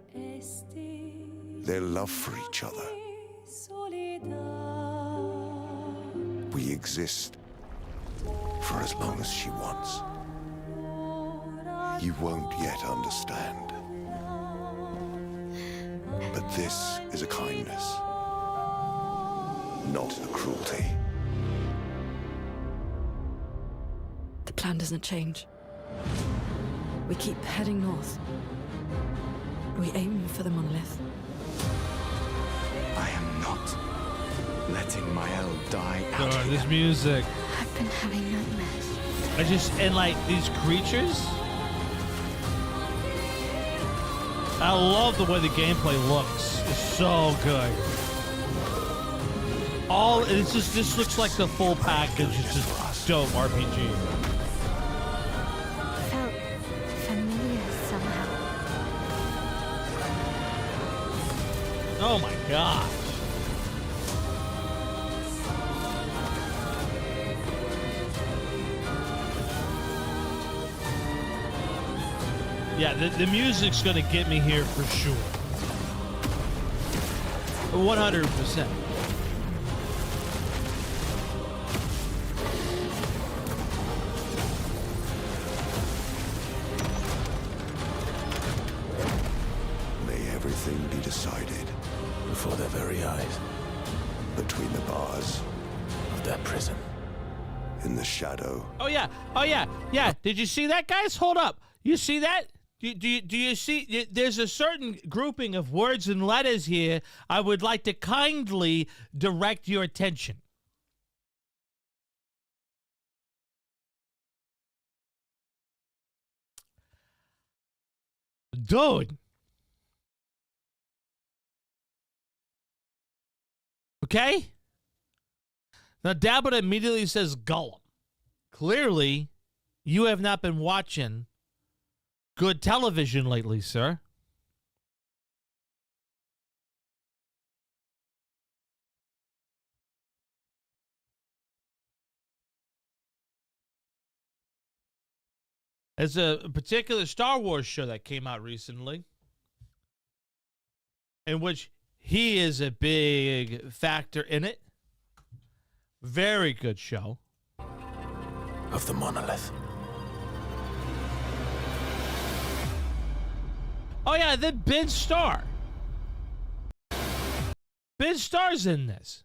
their love for each other. We exist for as long as she wants. You won't yet understand. But this is a kindness, not a cruelty. The plan doesn't change. We keep heading north, Are we aiming for the monolith? I am not letting my El die out God, here. this music. I've been having nightmares. And like these creatures. I love the way the gameplay looks. It's so good. This looks like the full package. It's just dope RPG. Felt familiar somehow. Oh my gosh. Yeah, the music's gonna get me here for sure. 100%. May everything be decided before their very eyes. Between the bars of that prison. In the shadow. Oh yeah. Yeah. Did you see that, guys? Hold up. You see that? Do you see? There's a certain grouping of words and letters here. I would like to kindly direct your attention. Dude. Okay? Now, Dabba immediately says Gollum. Clearly, you have not been watching good television lately, sir. There's a particular Star Wars show that came out recently in which he is a big factor in it. Very good show. Of the monolith. Oh, yeah, then Ben Starr. Ben Starr's in this.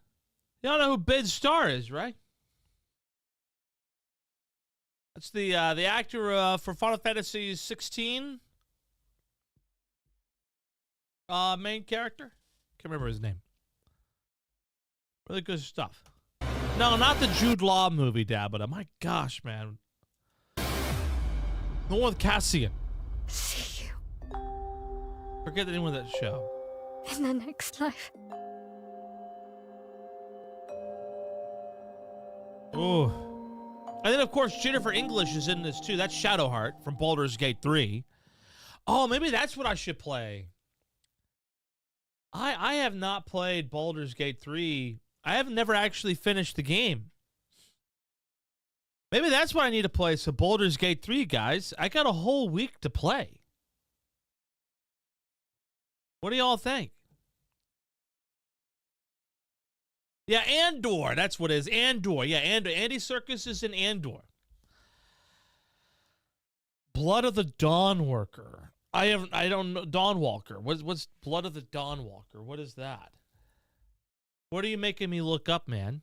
Y'all know who Ben Starr is, right? That's the actor for Final Fantasy 16. Main character. Can't remember his name. Really good stuff. No, not the Jude Law movie, Dad, but my gosh, man. The one with Cassian. See you Forget the name of that show. in the next life. Ooh. And then, of course, Jennifer English is in this, too. That's Shadowheart from Baldur's Gate 3. Oh, maybe that's what I should play. I have not played Baldur's Gate 3. I have never actually finished the game. Maybe that's what I need to play. So Baldur's Gate 3, guys. I got a whole week to play. What do y'all think? Yeah, Andor. That's what it is. Andor. Yeah, Andor. Andy Serkis is in Andor. Blood of the Dawnwalker. I don't know. Dawnwalker. What's Blood of the Dawnwalker? What is that? What are you making me look up, man?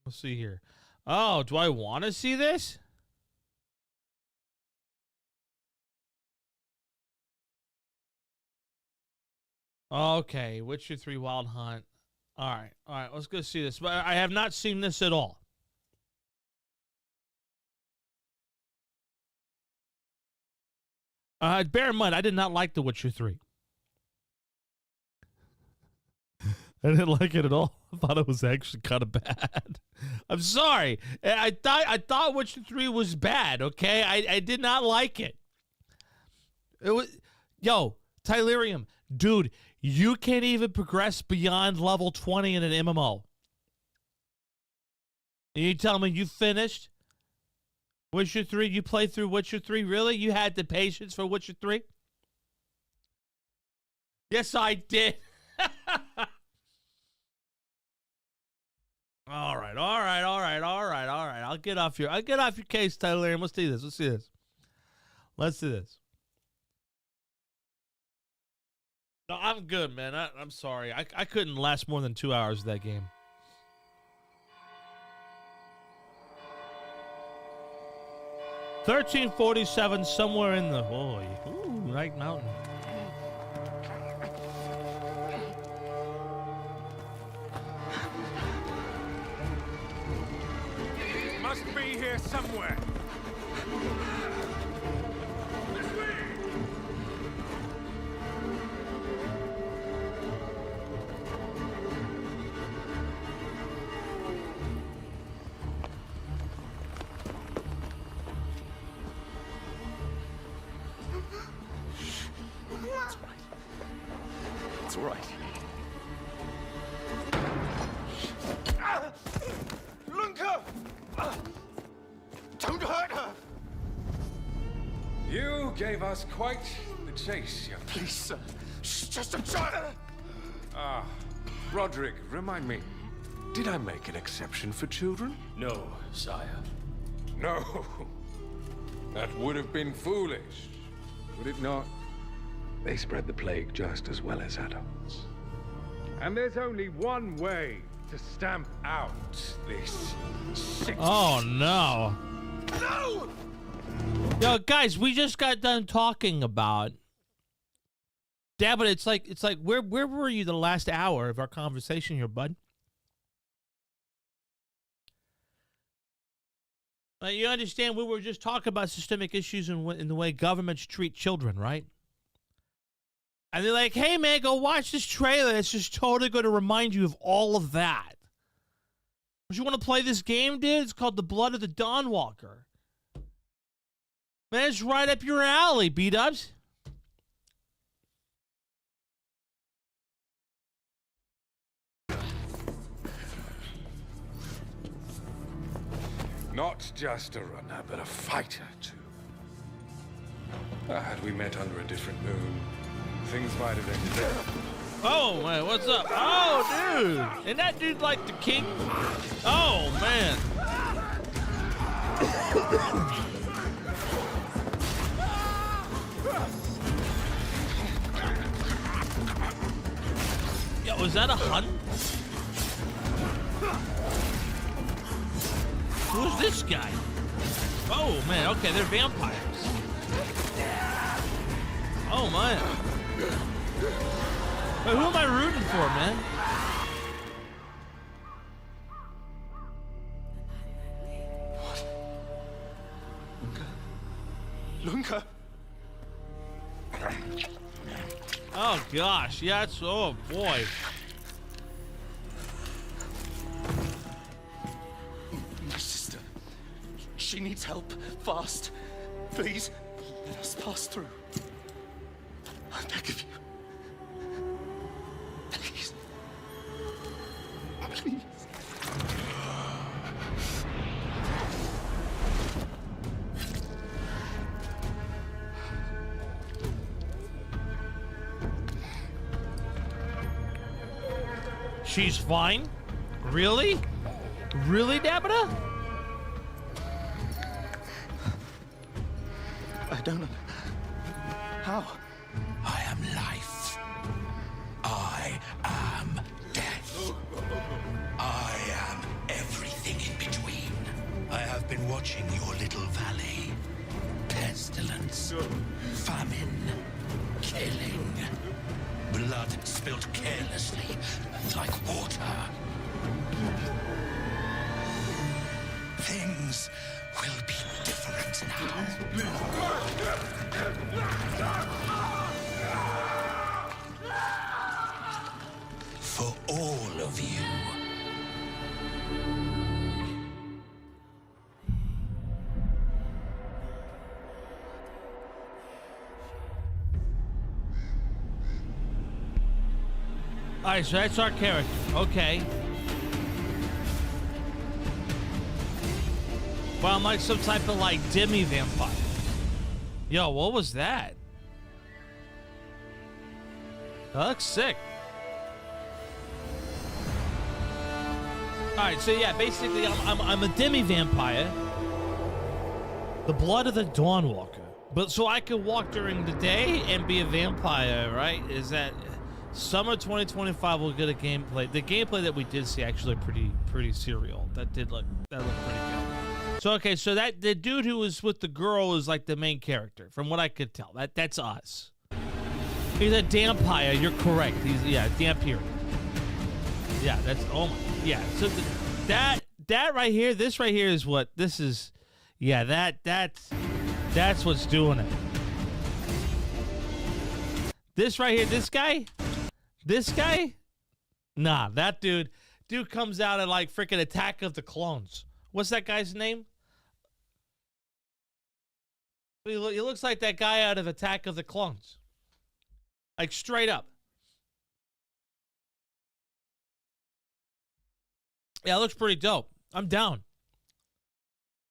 Let's see here. Oh, do I want to see this? Okay, Witcher 3 Wild Hunt. All right, let's go see this. But I have not seen this at all. Bear in mind, I did not like The Witcher 3. I didn't like it at all. I thought it was actually kind of bad. I'm sorry. I thought Witcher 3 was bad, okay? I did not like it. It was, yo, Tylerium, dude, you can't even progress beyond level 20 in an MMO. And you tell me you finished Witcher 3? You played through Witcher 3? Really? You had the patience for Witcher 3? Yes, I did. All right. I'll get off your case, Tylerium. Let's do this. Let's do this. No, I'm good, man. I'm sorry. I couldn't last more than 2 hours of that game. 1347 somewhere in the Night Mountain. It must be here somewhere. It's all right. Lunka! Don't hurt her! You gave us quite the chase, young. Please, sir. She's just a child. Ah, Roderick, remind me. Did I make an exception for children? No, sire. No. That would have been foolish, would it not? They spread the plague just as well as adults. And there's only one way to stamp out this sick... Oh, no. No! Yo, guys, we just got done talking about... Yeah, but it's like, where were you the last hour of our conversation here, bud? You understand, we were just talking about systemic issues in the way governments treat children, right? And they're like, hey, man, go watch this trailer. It's just totally going to remind you of all of that. Don't you want to play this game, dude? It's called The Blood of the Dawnwalker. Man, it's right up your alley, B-dubs. Not just a runner, but a fighter, too. Had we met under a different moon, things might have ended there. Oh, man, what's up? Oh, dude. Isn't that dude like the king? Oh, man. Yo, was that a hunt? Who's this guy? Oh, man. Okay, they're vampires. Oh, man. Wait, who am I rooting for, man? Lunka. Oh, gosh. Yeah, it's... Oh, boy. My sister. She needs help. Fast. Please, let us pass through. I beg of you. Please. Please. She's fine? Really? Really, Dabita? I don't know. How? I am life. I am death. I am everything in between. I have been watching your little valley. Pestilence, famine, killing. Blood spilt carelessly, like water. Things will be different now. For all of you. Alright, so that's our character. Okay. Well, I'm like some type of like demi-vampire. Yo, what was that? That looks sick. Alright, so yeah, basically I'm a demi-vampire. The blood of the Dawnwalker. But so I could walk during the day and be a vampire, right? Is that... Summer 2025 we'll get a gameplay. The gameplay that we did see actually pretty serial. That looked pretty good. So So okay, so that the dude who was with the girl is like the main character, from what I could tell. That's us. He's a vampire. You're correct. He's vampire. Yeah, that's yeah. So that right here, this right here is what this is. Yeah, that's what's doing it. This right here, this guy, nah, that dude comes out in like freaking Attack of the Clones. What's that guy's name? He looks like that guy out of Attack of the Clones. Like straight up. Yeah, it looks pretty dope. I'm down.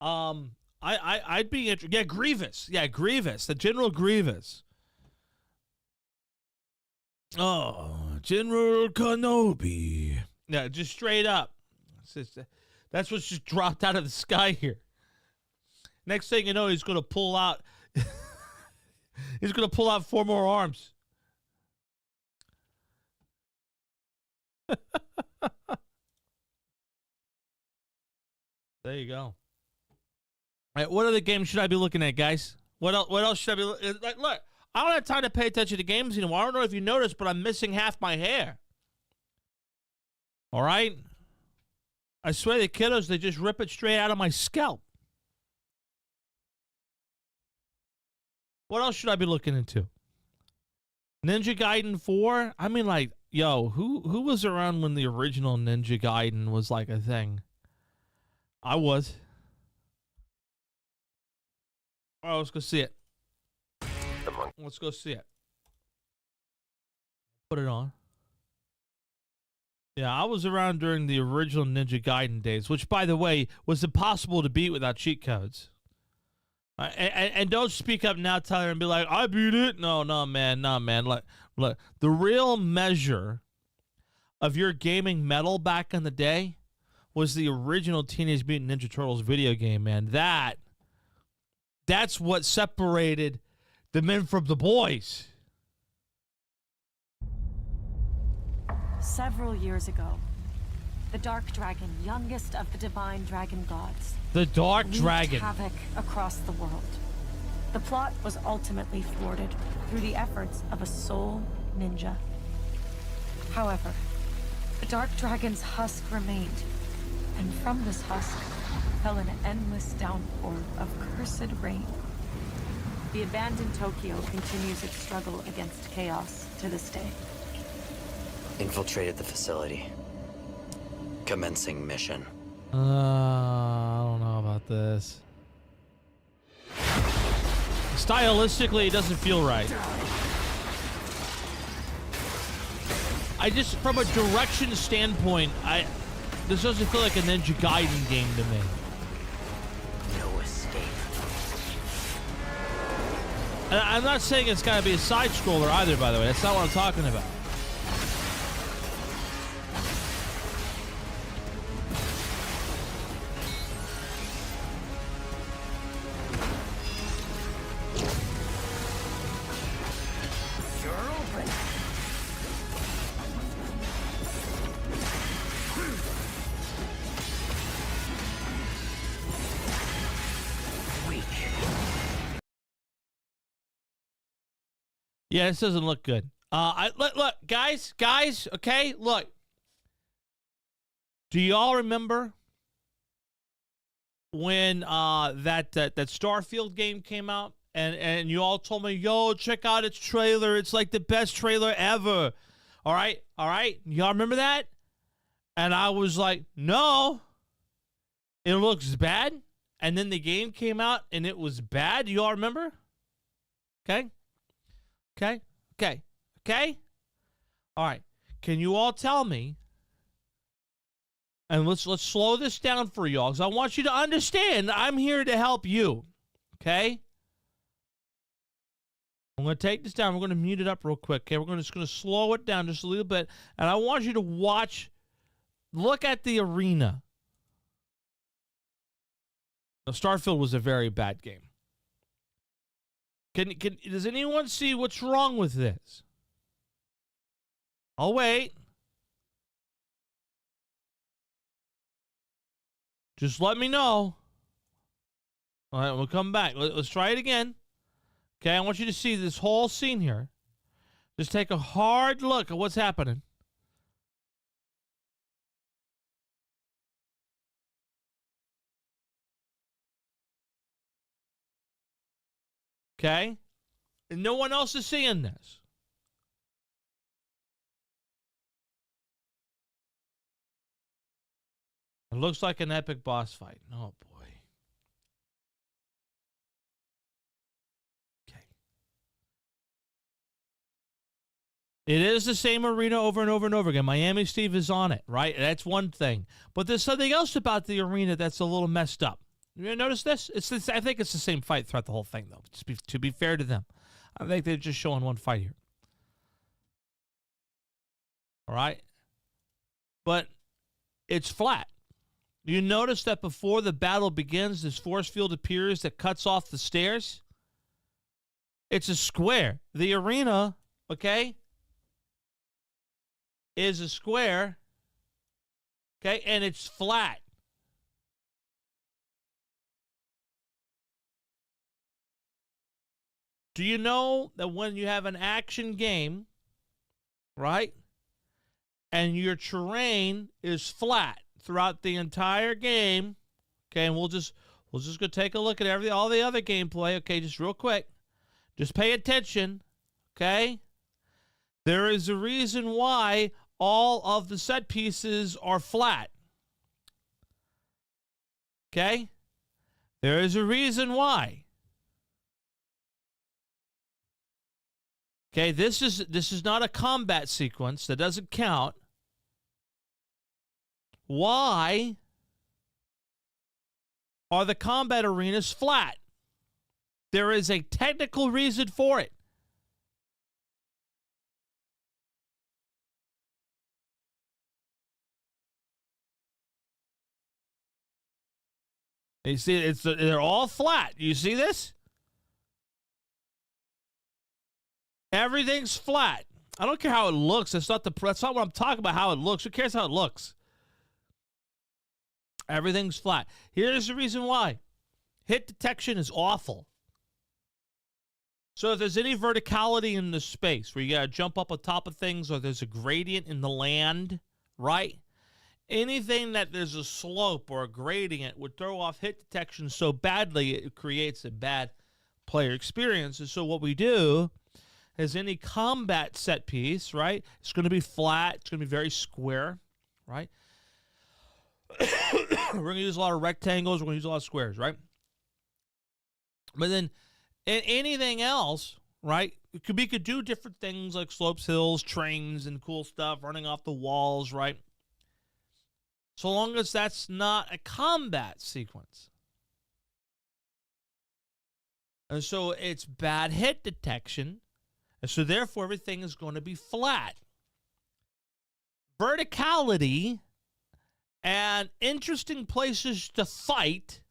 I'd be interested. Yeah, Grievous. Yeah, Grievous. The General Grievous. Oh, General Kenobi. Yeah, just straight up. That's what's just dropped out of the sky here. Next thing you know, he's gonna pull out. He's gonna pull out 4 more arms. There you go. All right, what other games should I be looking at, guys? What else should I be looking at? Like, look, I don't have time to pay attention to games anymore. I don't know if you noticed, but I'm missing half my hair. All right? I swear the kiddos, they just rip it straight out of my scalp. What else should I be looking into? Ninja Gaiden 4? I mean, like, yo, who was around when the original Ninja Gaiden was like a thing? I was. All right, let's go see it. Let's go see it. Put it on. Yeah, I was around during the original Ninja Gaiden days, which, by the way, was impossible to beat without cheat codes. And don't speak up now, Tyler, and be like, I beat it. No, man. Look, the real measure of your gaming metal back in the day was the original Teenage Mutant Ninja Turtles video game, man. That's what separated the men from the boys. Several years ago, the Dark Dragon, youngest of the divine dragon gods, the Dark wreaked Dragon, havoc across the world. The plot was ultimately thwarted through the efforts of a sole ninja. However, the Dark Dragon's husk remained, and from this husk fell an endless downpour of cursed rain. The abandoned Tokyo continues its struggle against chaos to this day. Infiltrated the facility. Commencing mission. I don't know about this. Stylistically, it doesn't feel right. From a direction standpoint, this doesn't feel like a Ninja Gaiden game to me. No escape. And I'm not saying it's got to be a side scroller either, by the way. That's not what I'm talking about. Yeah, this doesn't look good. Look, guys, okay, look. Do y'all remember when that Starfield game came out and you all told me, yo, check out its trailer. It's like the best trailer ever. All right? Y'all remember that? And I was like, no. It looks bad. And then the game came out and it was bad. Y'all remember? Okay. All right. Can you all tell me? And let's slow this down for y'all, because I want you to understand I'm here to help you. Okay? I'm going to take this down. We're going to mute it up real quick. Okay? We're just going to slow it down just a little bit. And I want you to look at the arena. Now, Starfield was a very bad game. Does anyone see what's wrong with this? I'll wait. Just let me know. All right, we'll come back. Let's try it again. Okay, I want you to see this whole scene here. Just take a hard look at what's happening. Okay? And no one else is seeing this. It looks like an epic boss fight. Oh, boy. Okay. It is the same arena over and over and over again. Miami Steve is on it, right? That's one thing. But there's something else about the arena that's a little messed up. You notice this? I think it's the same fight throughout the whole thing, though, to be fair to them. I think they're just showing one fight here. All right? But it's flat. You notice that before the battle begins, this force field appears that cuts off the stairs? It's a square. The arena, okay, is a square, okay, and it's flat. Do you know that when you have an action game, right, and your terrain is flat throughout the entire game, okay, and we'll just go take a look at all the other gameplay, okay, just real quick. Just pay attention, okay? There is a reason why all of the set pieces are flat. Okay? There is a reason why. Okay, this is not a combat sequence. That doesn't count. Why are the combat arenas flat? There is a technical reason for it. You see, they're all flat. You see this? Everything's flat. I don't care how it looks. That's not what I'm talking about, how it looks. Who cares how it looks? Everything's flat. Here's the reason why. Hit detection is awful. So if there's any verticality in the space where you got to jump up on top of things or there's a gradient in the land, right? Anything that there's a slope or a gradient would throw off hit detection so badly it creates a bad player experience. And so what we do is any combat set piece, right? It's going to be flat. It's going to be very square, right? We're going to use a lot of rectangles. We're going to use a lot of squares, right? But then in anything else, right? We could do different things like slopes, hills, trains, and cool stuff, running off the walls, right? So long as that's not a combat sequence. And so it's bad hit detection. And so therefore everything is going to be flat. Verticality and interesting places to fight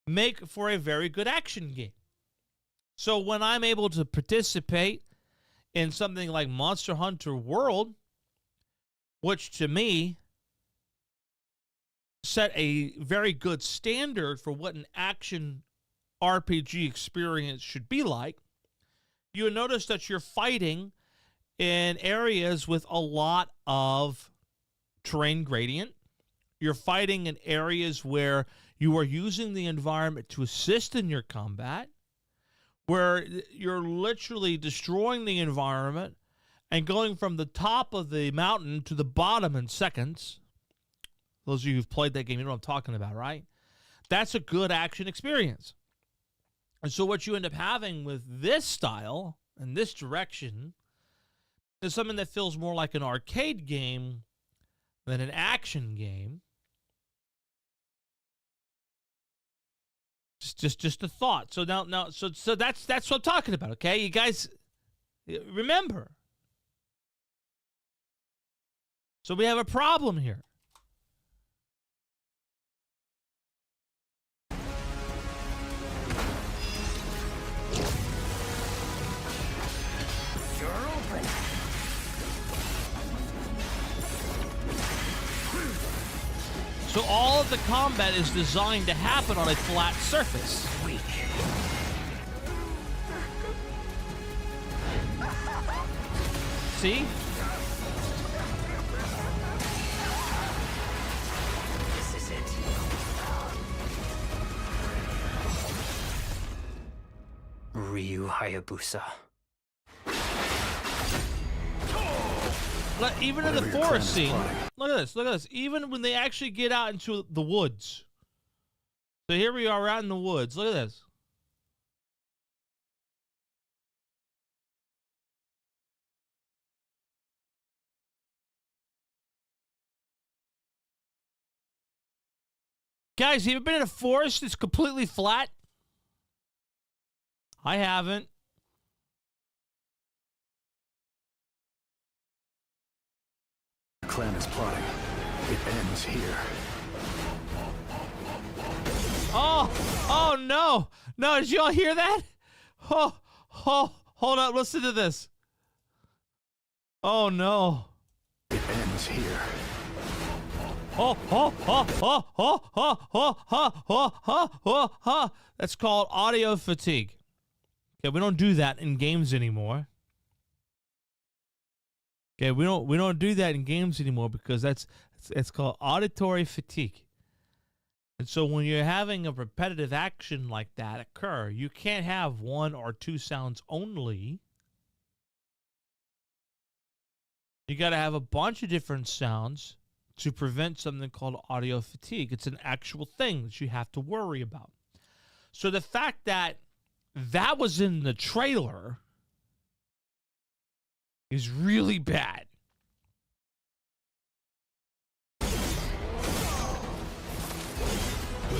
make for a very good action game. So when I'm able to participate in something like Monster Hunter World, which to me set a very good standard for what an action RPG experience should be like, you notice that you're fighting in areas with a lot of terrain gradient. You're fighting in areas where you are using the environment to assist in your combat, where you're literally destroying the environment and going from the top of the mountain to the bottom in seconds. Those of you who've played that game, you know what I'm talking about, right? That's a good action experience. And so what you end up having with this style and this direction is something that feels more like an arcade game than an action game. Just a thought. So now, so that's what I'm talking about. Okay, you guys remember. So we have a problem here. So all of the combat is designed to happen on a flat surface. Weak. See? This is it. Ryu Hayabusa. Even in the forest scene, look at this. Even when they actually get out into the woods. So here we are out in the woods. Look at this. Guys, you ever been in a forest that's completely flat? I haven't. The clan is plotting. It ends here. Oh no. No, did you all hear that? Oh, hold up, listen to this. Oh no. It ends here. That's called audio fatigue. Okay, we don't do that in games anymore. Okay, we don't do that in games anymore because it's called auditory fatigue. And so when you're having a repetitive action like that occur, you can't have one or two sounds only. You got to have a bunch of different sounds to prevent something called audio fatigue. It's an actual thing that you have to worry about. So the fact that that was in the trailer is really bad.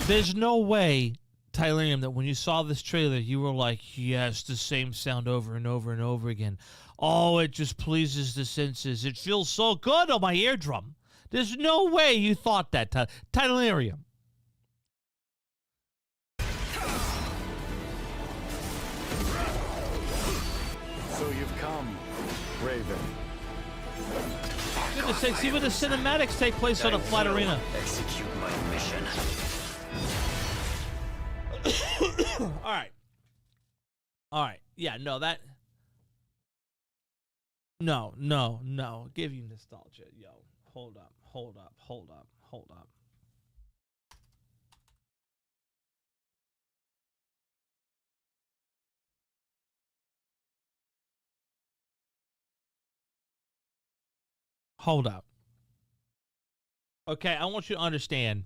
There's no way, Tylerium, that when you saw this trailer, you were like, yes, the same sound over and over and over again. Oh, it just pleases the senses. It feels so good on my eardrum. There's no way you thought that, Tylerium. So you've come, Raven. Goodness sakes, even the cinematics take place on a flat arena. Execute my mission. All right. Yeah, no, that... No. Give you nostalgia, yo. Hold up. Hold up. Okay, I want you to understand.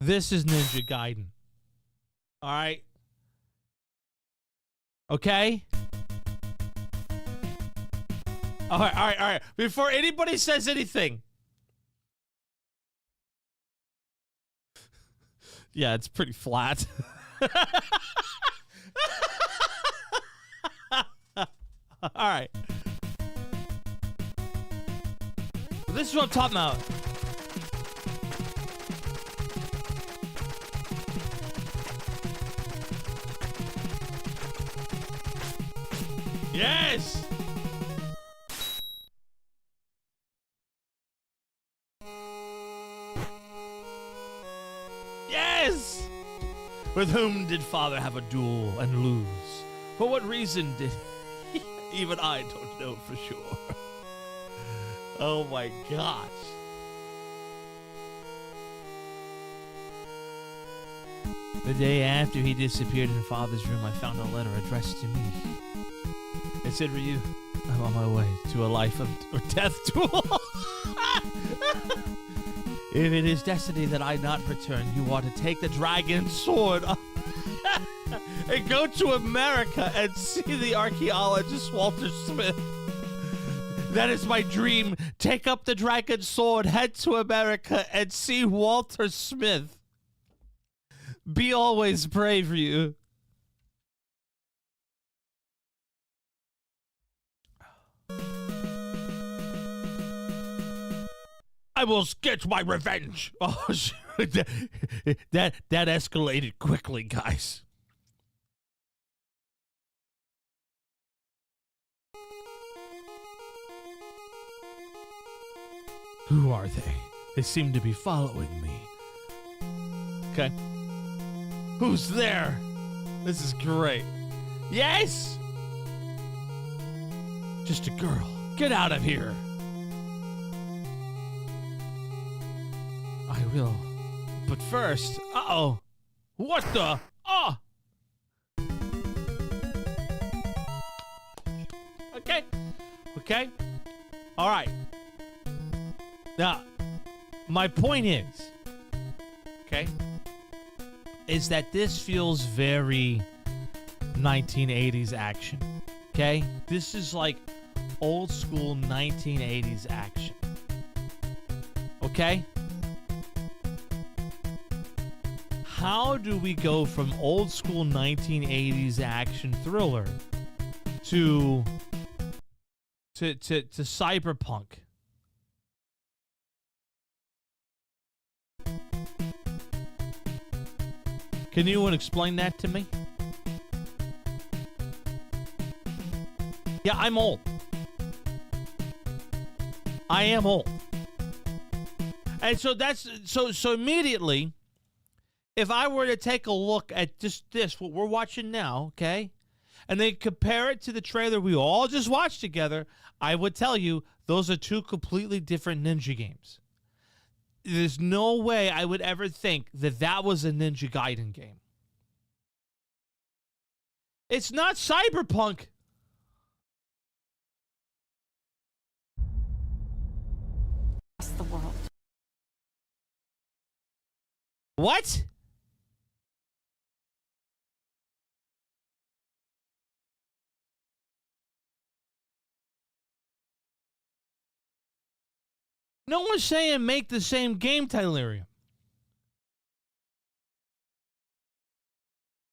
This is Ninja Gaiden. All right? Okay? All right. Before anybody says anything. Yeah, it's pretty flat. All right. This is what I'm talking about. Yes! Yes! With whom did father have a duel and lose? For what reason did he? Even I don't know for sure. Oh my gosh. The day after he disappeared in father's room, I found a letter addressed to me. It said, Ryu, I'm on my way to a life or death duel. If it is destiny that I not return, you are to take the dragon sword and go to America and see the archaeologist Walter Smith. That is my dream. Take up the dragon sword, head to America, and see Walter Smith. Be always brave, Ryu. I will get my revenge. Oh, that escalated quickly, guys. Who are they? They seem to be following me. Okay. Who's there? This is great. Yes! Just a girl. Get out of here. I will. But first, uh-oh. What the? Oh! Okay. Okay. All right. Now, my point is, okay, is that this feels very 1980s action. Okay? This is like old school 1980s action. Okay? How do we go from old school 1980s action thriller to cyberpunk? Can anyone explain that to me? Yeah, I'm old. I am old. And so that's so immediately, if I were to take a look at just this, what we're watching now, okay, and then compare it to the trailer we all just watched together, I would tell you those are two completely different Ninja games. There's no way I would ever think that that was a Ninja Gaiden game. It's not Cyberpunk. Across the world. What? No one's saying make the same game, Tylerium.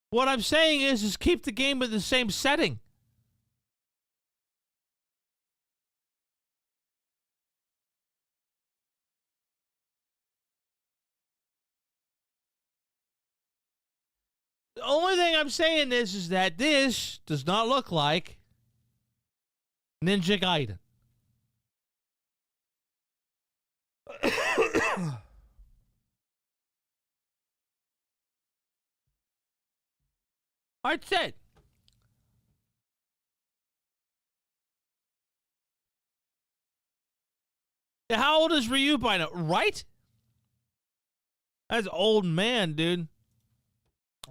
What I'm saying is keep the game in the same setting. The only thing I'm saying is that this does not look like Ninja Gaiden. That's it. How old is Ryu by now? Right? That's old man, dude.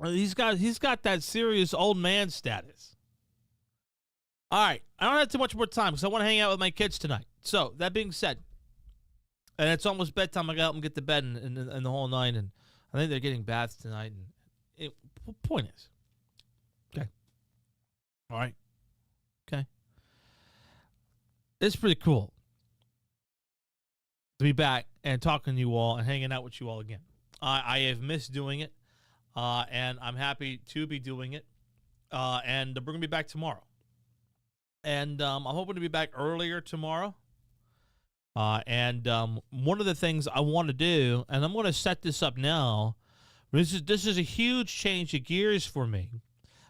He's got that serious old man status. All right. I don't have too much more time because I want to hang out with my kids tonight. So, that being said, and it's almost bedtime. I got to help them get to bed and the whole night. And I think they're getting baths tonight. And point is, okay. All right. Okay. It's pretty cool to be back and talking to you all and hanging out with you all again. I have missed doing it, and I'm happy to be doing it. And we're going to be back tomorrow. And I'm hoping to be back earlier tomorrow. And one of the things I want to do, and I'm going to set this up now, this is a huge change of gears for me,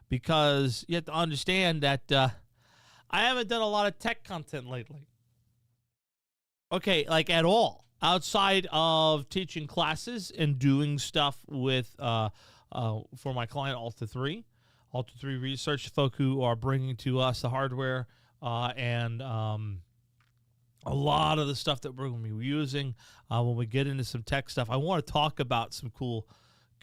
because you have to understand that I haven't done a lot of tech content lately. Okay, like at all, outside of teaching classes and doing stuff with for my client Alta 3 Research, folk who are bringing to us the hardware and a lot of the stuff that we're going to be using when we get into some tech stuff. I want to talk about some cool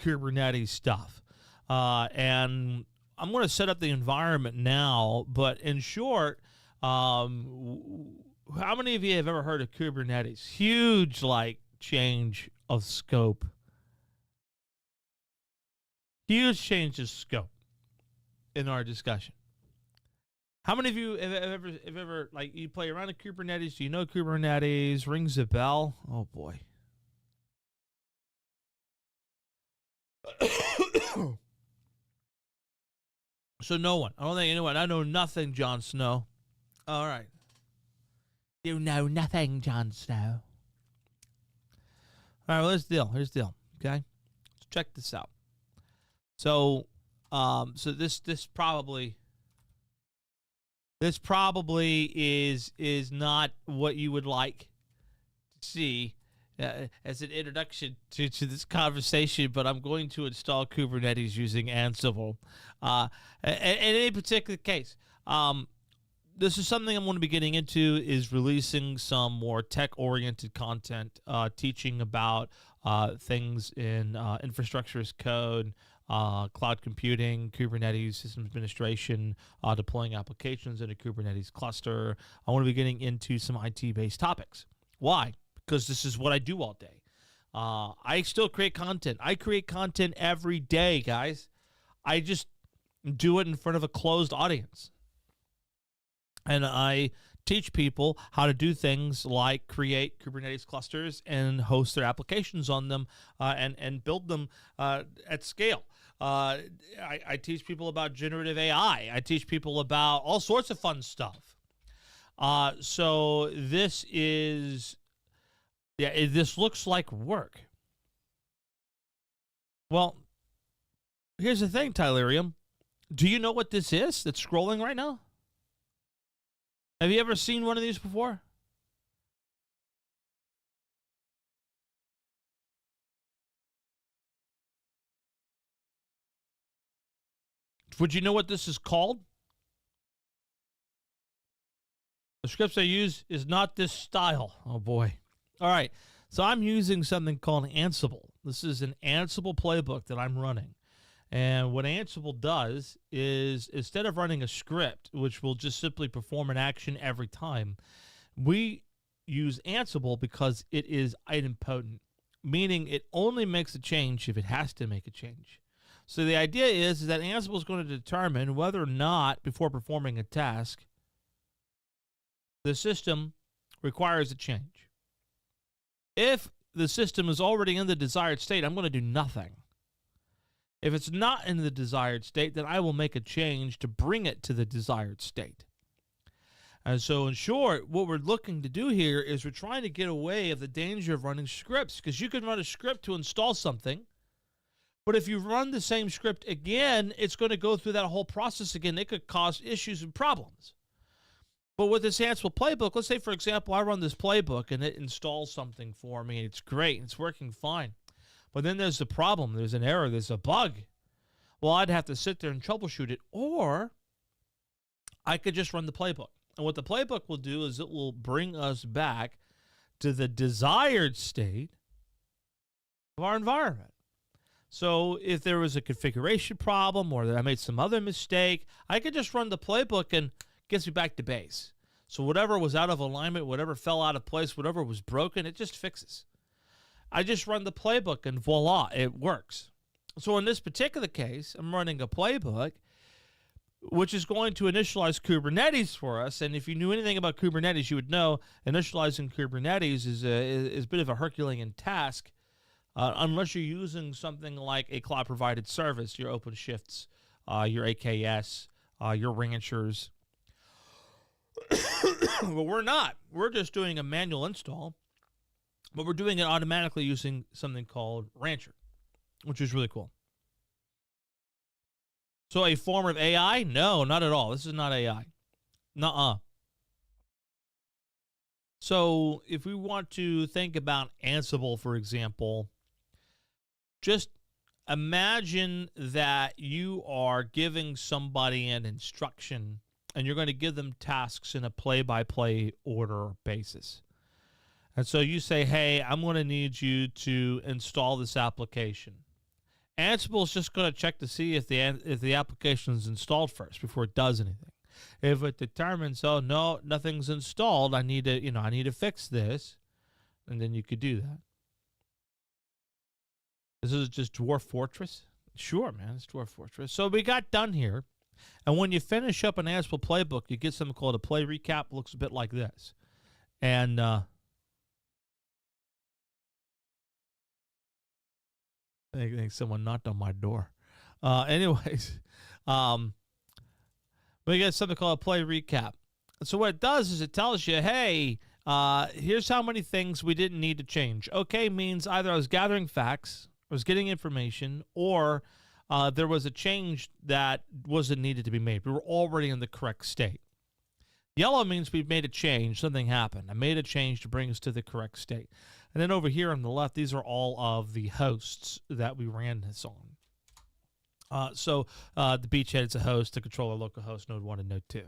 Kubernetes stuff. And I'm going to set up the environment now, but in short, how many of you have ever heard of Kubernetes? Huge, like, change of scope. Huge change of scope in our discussion. How many of you have ever, like, you play around with Kubernetes? Do you know Kubernetes? Rings a bell? Oh, boy. So no one. I don't think anyone. I know nothing, Jon Snow. All right. You know nothing, Jon Snow. All right, well, here's the deal, okay? Let's check this out. So, so this probably is not what you would like to see as an introduction to this conversation, but I'm going to install Kubernetes using Ansible. In any particular case, this is something I'm going to be getting into, is releasing some more tech-oriented content, teaching about things in infrastructure as code, cloud computing, Kubernetes, systems administration, deploying applications in a Kubernetes cluster. I want to be getting into some IT-based topics. Why? Because this is what I do all day. I still create content. I create content every day, guys. I just do it in front of a closed audience. And I teach people how to do things like create Kubernetes clusters and host their applications on them and build them at scale. I teach people about generative AI. I teach people about all sorts of fun stuff. So this is, this looks like work. Well, here's the thing, Tylerium. Do you know what this is that's scrolling right now? Have you ever seen one of these before? Would you know what this is called? The scripts I use is not this style. Oh, boy. All right. So I'm using something called Ansible. This is an Ansible playbook that I'm running. And what Ansible does is, instead of running a script, which will just simply perform an action every time, we use Ansible because it is idempotent, meaning it only makes a change if it has to make a change. So the idea is that Ansible is going to determine whether or not, before performing a task, the system requires a change. If the system is already in the desired state, I'm going to do nothing. If it's not in the desired state, then I will make a change to bring it to the desired state. And so, in short, what we're looking to do here is we're trying to get away of the danger of running scripts, because you can run a script to install something, but if you run the same script again, it's going to go through that whole process again. It could cause issues and problems. But with this Ansible playbook, let's say, for example, I run this playbook and it installs something for me, and it's great, and it's working fine. But then there's the problem. There's an error. There's a bug. Well, I'd have to sit there and troubleshoot it, or I could just run the playbook. And what the playbook will do is it will bring us back to the desired state of our environment. So if there was a configuration problem or that I made some other mistake, I could just run the playbook and it gets me back to base. So whatever was out of alignment, whatever fell out of place, whatever was broken, it just fixes. I just run the playbook and voila, it works. So in this particular case, I'm running a playbook which is going to initialize Kubernetes for us. And if you knew anything about Kubernetes, you would know initializing Kubernetes is a bit of a Herculean task, unless you're using something like a cloud-provided service, your OpenShifts, your AKS, your Ranchers. But we're not. We're just doing a manual install. But we're doing it automatically using something called Rancher, which is really cool. So a form of AI? No, not at all. This is not AI. Nuh-uh. So if we want to think about Ansible, for example, just imagine that you are giving somebody an instruction and you're going to give them tasks in a play-by-play order basis. And so you say, hey, I'm going to need you to install this application. Ansible is just going to check to see if the application is installed first before it does anything. If it determines, oh no, nothing's installed, I need to fix this, and then you could do that. This is just Dwarf Fortress? Sure, man, it's Dwarf Fortress. So we got done here, and when you finish up an Ansible playbook, you get something called a play recap. It looks a bit like this, and I think someone knocked on my door. Anyways, we got something called a play recap. So what it does is it tells you, hey, here's how many things we didn't need to change. Okay means either I was gathering facts, I was getting information, or there was a change that wasn't needed to be made. We were already in the correct state. Yellow means we've made a change. Something happened. I made a change to bring us to the correct state. And then over here on the left, these are all of the hosts that we ran this on. So the beachhead is a host, the controller local host, node 1 and node 2.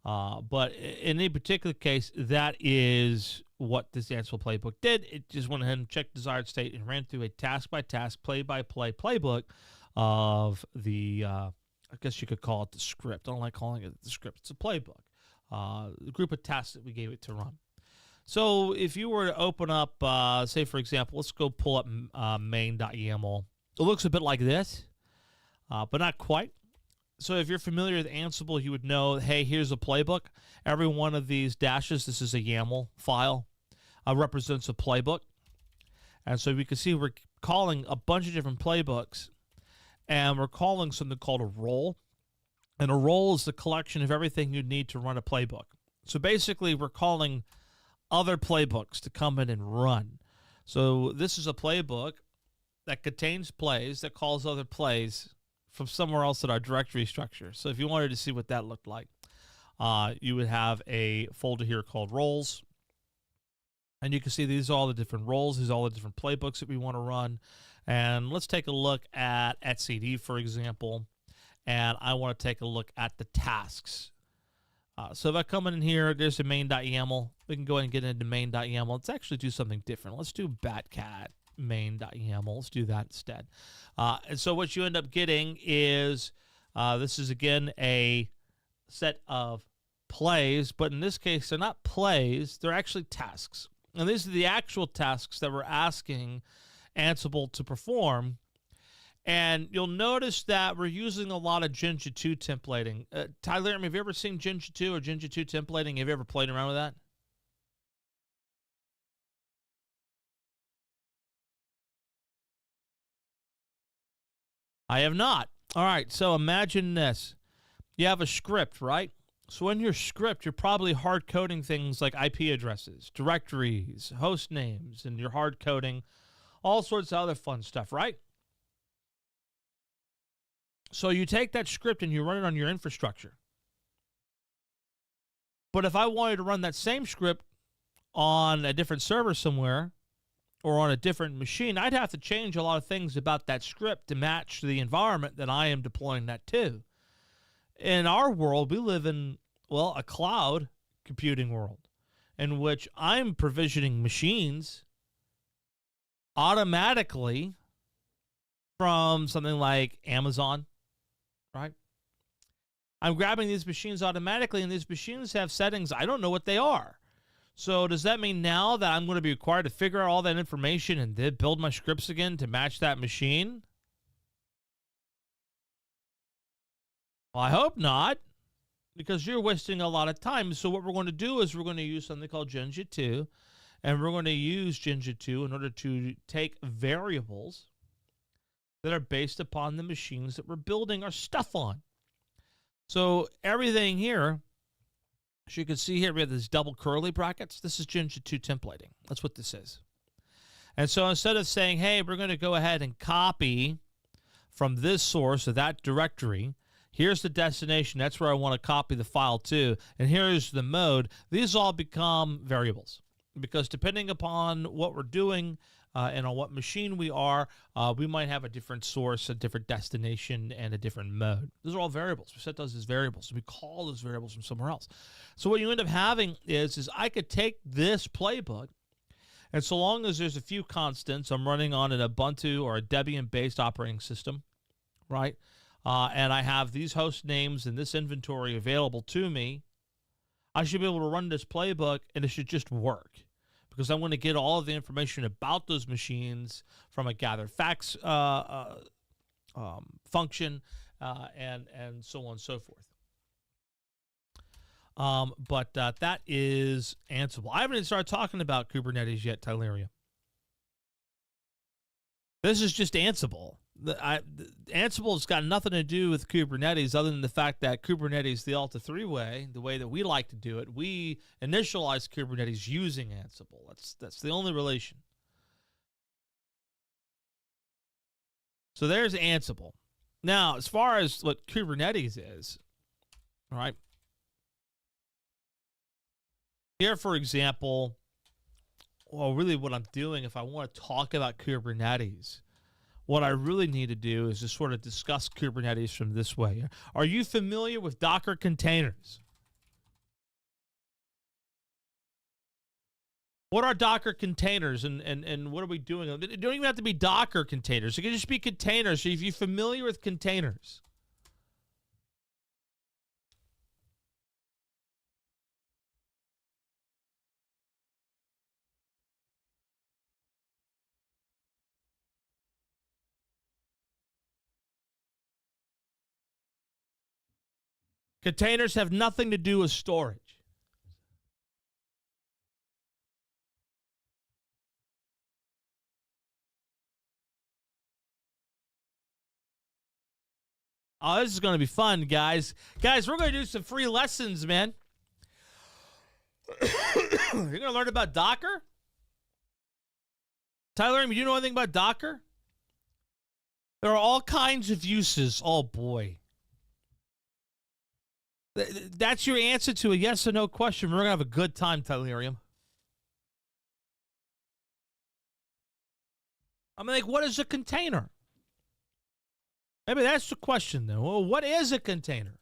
But in any particular case, that is what this Ansible playbook did. It just went ahead and checked desired state and ran through a task-by-task, play-by-play playbook of the, I guess you could call it the script. I don't like calling it the script. It's a playbook, the group of tasks that we gave it to run. So if you were to open up, say, for example, let's go pull up main.yaml. It looks a bit like this, but not quite. So if you're familiar with Ansible, you would know, hey, here's a playbook. Every one of these dashes, this is a YAML file, represents a playbook. And so we can see we're calling a bunch of different playbooks, and we're calling something called a role. And a role is the collection of everything you need to run a playbook. So basically, we're calling other playbooks to come in and run. So this is a playbook that contains plays that calls other plays from somewhere else in our directory structure. So if you wanted to see what that looked like, you would have a folder here called roles. And you can see these are all the different roles. These are all the different playbooks that we want to run. And let's take a look at etcd, for example. And I want to take a look at the tasks. So if I come in here, there's the main.yaml. We can go ahead and get into main.yaml. Let's actually do something different. Let's do batcat main.yaml. Let's do that instead. And so what you end up getting is, this is again a set of plays, but in this case, they're not plays, they're actually tasks. And these are the actual tasks that we're asking Ansible to perform. And you'll notice that we're using a lot of Jinja 2 templating. Tyler, have you ever seen Jinja 2 or Jinja 2 templating? Have you ever played around with that? I have not. All right, so imagine this. You have a script, right? So in your script, you're probably hard coding things like IP addresses, directories, host names, and you're hard coding all sorts of other fun stuff, right? So you take that script and you run it on your infrastructure. But if I wanted to run that same script on a different server somewhere or on a different machine, I'd have to change a lot of things about that script to match the environment that I am deploying that to. In our world, we live in, well, a cloud computing world in which I'm provisioning machines automatically from something like Amazon, right? I'm grabbing these machines automatically, and these machines have settings. I don't know what they are. So does that mean now that I'm going to be required to figure out all that information and then build my scripts again to match that machine? Well, I hope not, because you're wasting a lot of time. So what we're going to do is we're going to use something called Jinja 2, and we're going to use Jinja 2 in order to take variables that are based upon the machines that we're building our stuff on. So everything here, as you can see here, we have this double curly brackets. This is Jinja 2 templating. That's what this is. And so instead of saying, hey, we're going to go ahead and copy from this source or that directory, here's the destination, that's where I want to copy the file to, and here's the mode, these all become variables. Because depending upon what we're doing and on what machine we are, we might have a different source, a different destination, and a different mode. Those are all variables. We set those as variables. We call those variables from somewhere else. So what you end up having is I could take this playbook, and so long as there's a few constants, I'm running on an Ubuntu or a Debian-based operating system, right? And I have these host names and this inventory available to me, I should be able to run this playbook, and it should just work. Because I'm going to get all of the information about those machines from a gather facts function and so on and so forth. But that is Ansible. I haven't even started talking about Kubernetes yet, Tyleria. This is just Ansible. Ansible's got nothing to do with Kubernetes other than the fact that Kubernetes, the Alta 3-way, the way that we like to do it, we initialize Kubernetes using Ansible. That's the only relation. So there's Ansible. Now, as far as what Kubernetes is, right? Here, for example, well, really what I'm doing, if I want to talk about Kubernetes, what I really need to do is just sort of discuss Kubernetes from this way. Are you familiar with Docker containers? What are Docker containers, and what are we doing? They don't even have to be Docker containers. It can just be containers. So if you're familiar with containers, containers have nothing to do with storage. Oh, this is going to be fun, guys. Guys, we're going to do some free lessons, man. You're going to learn about Docker? Tyler, do you know anything about Docker? There are all kinds of uses. Oh, boy. That's your answer to a yes or no question. We're going to have a good time, Tylerium. I mean, like, what is a container? Maybe that's the question, though. Well, what is a container?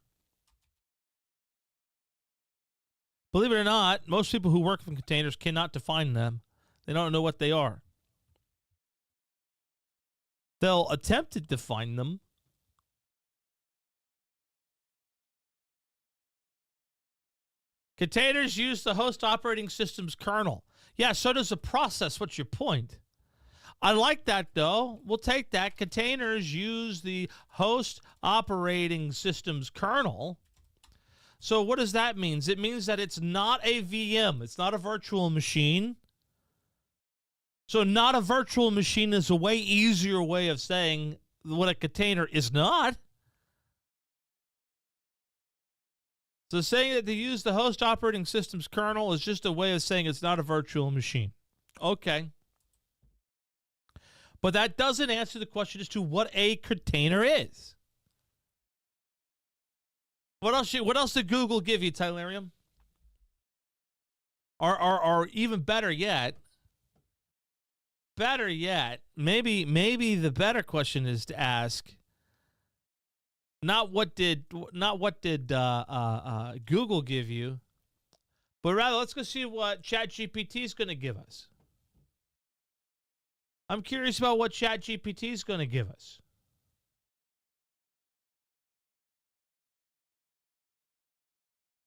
Believe it or not, most people who work with containers cannot define them. They don't know what they are. They'll attempt to define them. Containers use the host operating system's kernel. Yeah, so does a process. What's your point? I like that, though. We'll take that. Containers use the host operating system's kernel. So what does that mean? It means that it's not a VM. It's not a virtual machine. So not a virtual machine is a way easier way of saying what a container is not. So saying that they use the host operating system's kernel is just a way of saying it's not a virtual machine. Okay. But that doesn't answer the question as to what a container is. What else did Google give you, Tylerium? Or even better yet, maybe the better question is to ask, not what did Google give you, but rather let's go see what ChatGPT is going to give us. I'm curious about what ChatGPT is going to give us.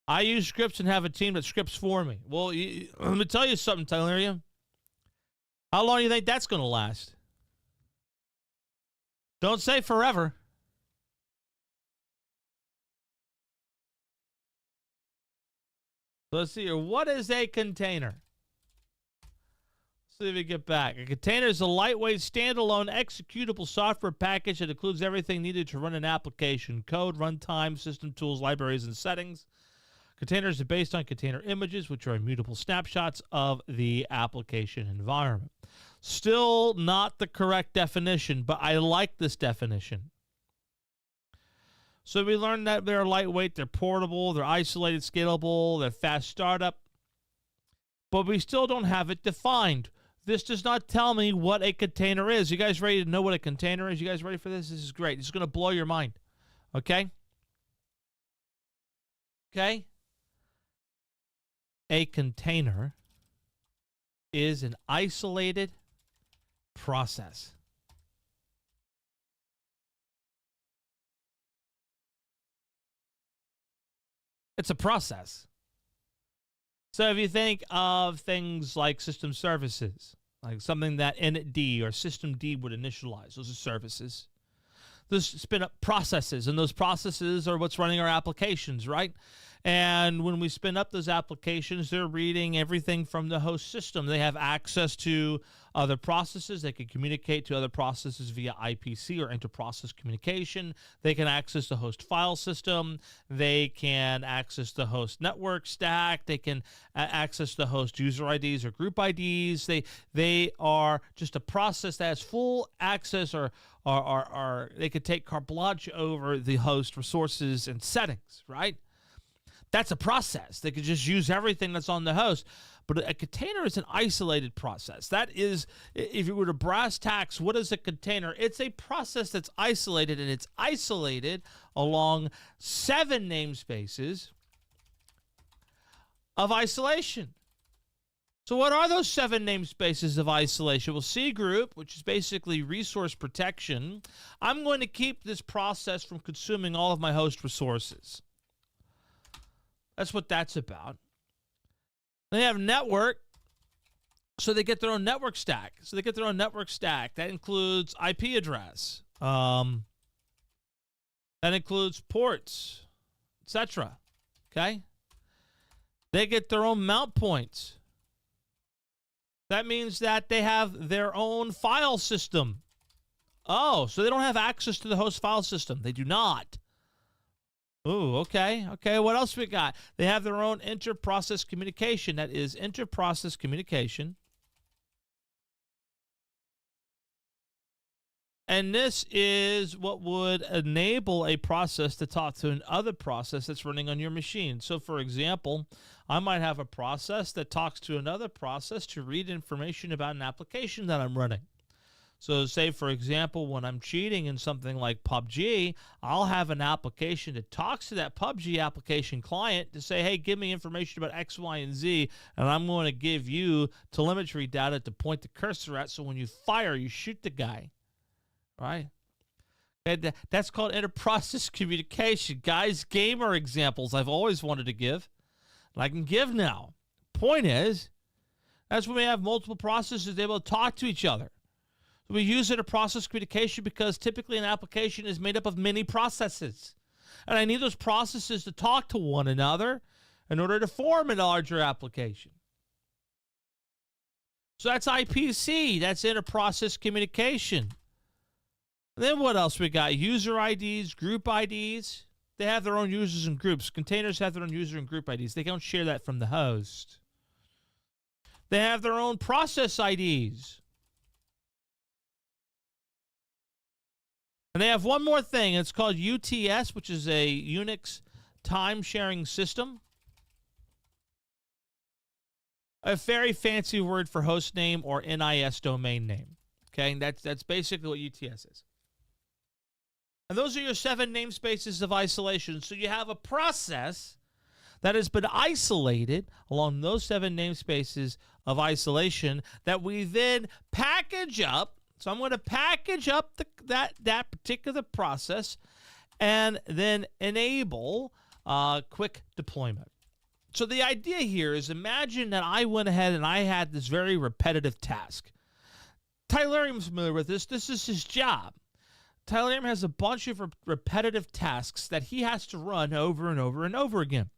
I use scripts and have a team that scripts for me. Well, let me tell you something, Tylerium. How long do you think that's going to last? Don't say forever. Let's see here. What is a container? See if we get back. A container is a lightweight, standalone, executable software package that includes everything needed to run an application: code, runtime, system tools, libraries, and settings. Containers are based on container images, which are immutable snapshots of the application environment. Still not the correct definition, but I like this definition. So we learned that they're lightweight, they're portable, they're isolated, scalable, they're fast startup, but we still don't have it defined. This does not tell me what a container is. You guys ready to know what a container is? You guys ready for this? This is great. This is going to blow your mind. Okay? Okay? A container is an isolated process. It's a process. So if you think of things like system services, like something that init or systemd would initialize, those are services. Those spin up processes, and those processes are what's running our applications, right? And when we spin up those applications, they're reading everything from the host system. They have access to other processes. They can communicate to other processes via IPC or inter-process communication. They can access the host file system. They can access the host network stack. They can access the host user IDs or group IDs. They are just a process that has full access, or they could take carte blanche over the host resources and settings, right? That's a process. They could just use everything that's on the host. But a container is an isolated process. That is, if you were to brass tacks, what is a container? It's a process that's isolated, and it's isolated along 7 namespaces of isolation. So what are those 7 namespaces of isolation? Well, C group, which is basically resource protection. I'm going to keep this process from consuming all of my host resources. That's what that's about. They have network, so they get their own network stack. That includes IP address. That includes ports, etc. Okay? They get their own mount points. That means that they have their own file system. Oh, so they don't have access to the host file system. They do not. Ooh, okay. Okay, what else we got? They have their own inter-process communication. That is inter-process communication. And this is what would enable a process to talk to another process that's running on your machine. So, for example, I might have a process that talks to another process to read information about an application that I'm running. So say, for example, when I'm cheating in something like PUBG, I'll have an application that talks to that PUBG application client to say, hey, give me information about X, Y, and Z, and I'm going to give you telemetry data to point the cursor at, so when you fire, you shoot the guy, right? And that's called inter-process communication. Guys, gamer examples I've always wanted to give, and I can give now. Point is, that's when we have multiple processes able to talk to each other. We use inter-process communication because typically an application is made up of many processes. And I need those processes to talk to one another in order to form a larger application. So that's IPC. That's inter-process communication. And then what else we got? User IDs, group IDs. They have their own users and groups. Containers have their own user and group IDs. They don't share that from the host. They have their own process IDs. And they have one more thing. It's called UTS, which is a Unix time-sharing system. A very fancy word for host name or NIS domain name. Okay, that's basically what UTS is. And those are your 7 namespaces of isolation. So you have a process that has been isolated along those 7 namespaces of isolation that we then package up. So I'm going to package up that particular process and then enable quick deployment. So the idea here is, imagine that I went ahead and I had this very repetitive task. Tylarium's familiar with this. This is his job. Tylarium has a bunch of repetitive tasks that he has to run over and over and over again.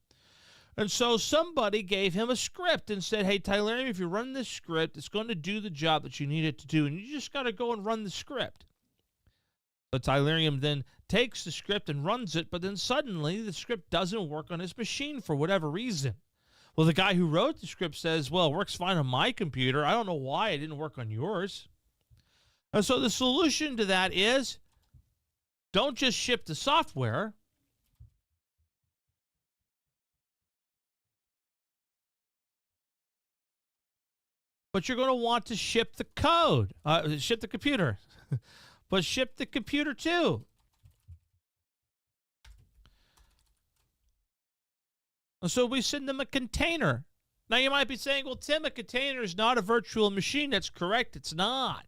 And so somebody gave him a script and said, hey, Tylarium, if you run this script, it's going to do the job that you need it to do, and you just got to go and run the script. But Tylarium then takes the script and runs it, but then suddenly the script doesn't work on his machine for whatever reason. Well, the guy who wrote the script says, well, it works fine on my computer. I don't know why it didn't work on yours. And so the solution to that is, don't just ship the software. But you're going to want to ship the code, ship the computer, but ship the computer too. And so we send them a container. Now you might be saying, well, Tim, a container is not a virtual machine. That's correct. It's not.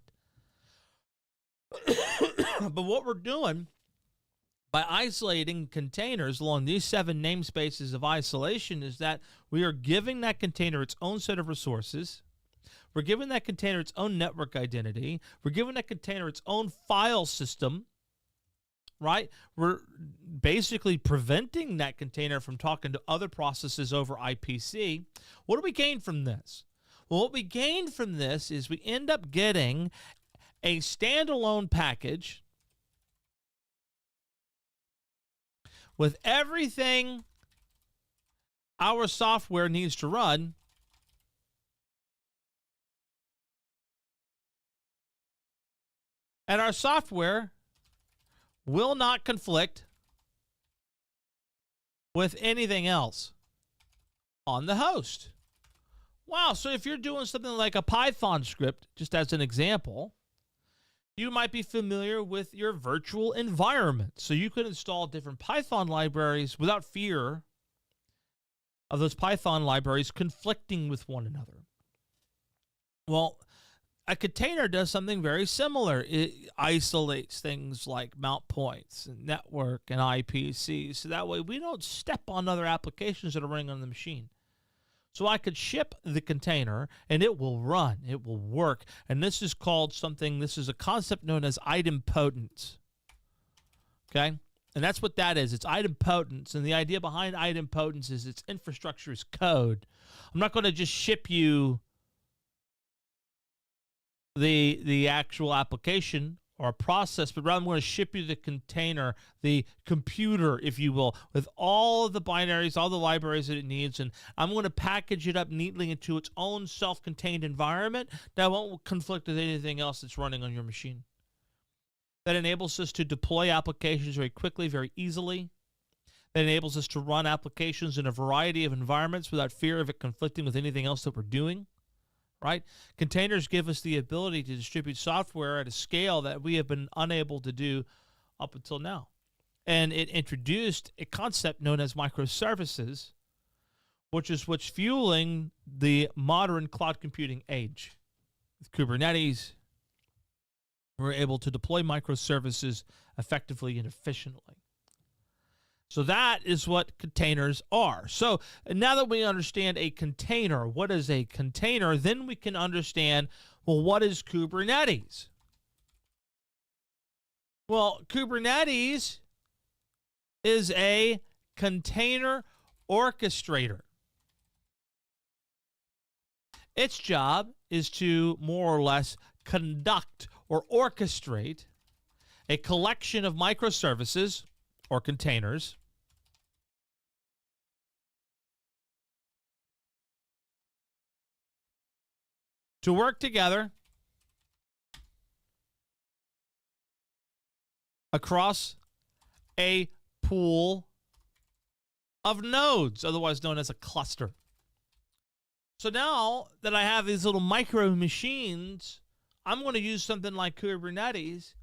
But what we're doing by isolating containers along these 7 namespaces of isolation is that we are giving that container its own set of resources. We're giving that container its own network identity. We're giving that container its own file system, right? We're basically preventing that container from talking to other processes over IPC. What do we gain from this? Well, what we gain from this is we end up getting a standalone package with everything our software needs to run. And our software will not conflict with anything else. on the host. Wow, so if you're doing something like a Python script, just as an example, you might be familiar with your virtual environment. So you could install different Python libraries without fear of those Python libraries conflicting with one another. Well, a container does something very similar. It isolates things like mount points and network and IPC, so that way we don't step on other applications that are running on the machine. So I could ship the container, and it will run. It will work. And this is called something, this is a concept known as idempotent. Okay? And that's what that is. It's idempotent. And the idea behind idempotent is its infrastructure is code. I'm not going to just ship you the actual application or process, but rather I'm going to ship you the container, the computer, if you will, with all of the binaries, all the libraries that it needs, and I'm going to package it up neatly into its own self-contained environment that won't conflict with anything else that's running on your machine. That enables us to deploy applications very quickly, very easily. That enables us to run applications in a variety of environments without fear of it conflicting with anything else that we're doing. Right? Containers give us the ability to distribute software at a scale that we have been unable to do up until now. And it introduced a concept known as microservices, which is what's fueling the modern cloud computing age. With Kubernetes, we're able to deploy microservices effectively and efficiently. So that is what containers are. So now that we understand a container, what is a container, then we can understand, well, what is Kubernetes? Well, Kubernetes is a container orchestrator. Its job is to more or less conduct or orchestrate a collection of microservices or containers to work together across a pool of nodes, otherwise known as a cluster. So now that I have these little micro machines, I'm going to use something like Kubernetes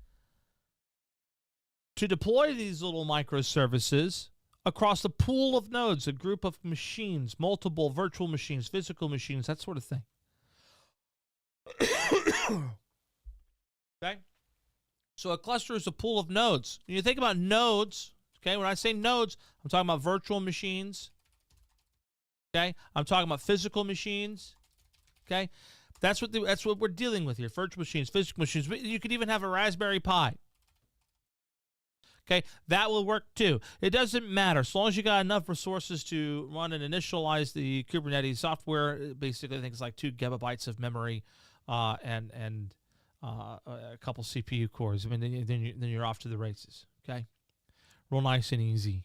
to deploy these little microservices across a pool of nodes, a group of machines, multiple virtual machines, physical machines, that sort of thing. Okay? So a cluster is a pool of nodes. When you think about nodes, okay, when I say nodes, I'm talking about virtual machines. Okay? I'm talking about physical machines. Okay? That's what we're dealing with here. Virtual machines, physical machines. You could even have a Raspberry Pi. Okay, that will work too. It doesn't matter. As long as you got enough resources to run and initialize the Kubernetes software, basically I think it's like 2 gigabytes of memory and a couple CPU cores. I mean, then you're off to the races. Okay, real nice and easy.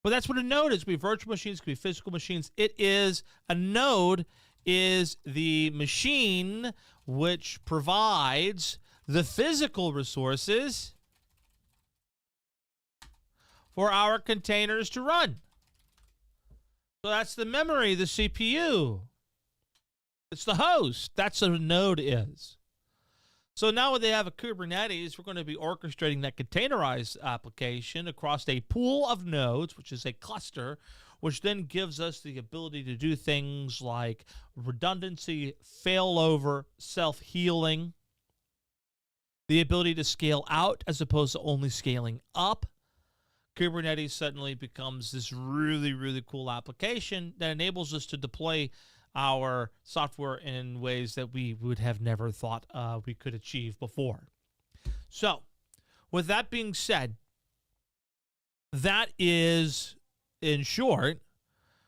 But that's what a node is. It could be virtual machines, it could be physical machines. It is a node is the machine which provides the physical resources for our containers to run. So that's the memory, the CPU. It's the host. That's what a node is. So now when they have a Kubernetes, we're going to be orchestrating that containerized application across a pool of nodes, which is a cluster, which then gives us the ability to do things like redundancy, failover, self-healing, the ability to scale out as opposed to only scaling up. Kubernetes suddenly becomes this really, really cool application that enables us to deploy our software in ways that we would have never thought we could achieve before. So, with that being said, that is, in short,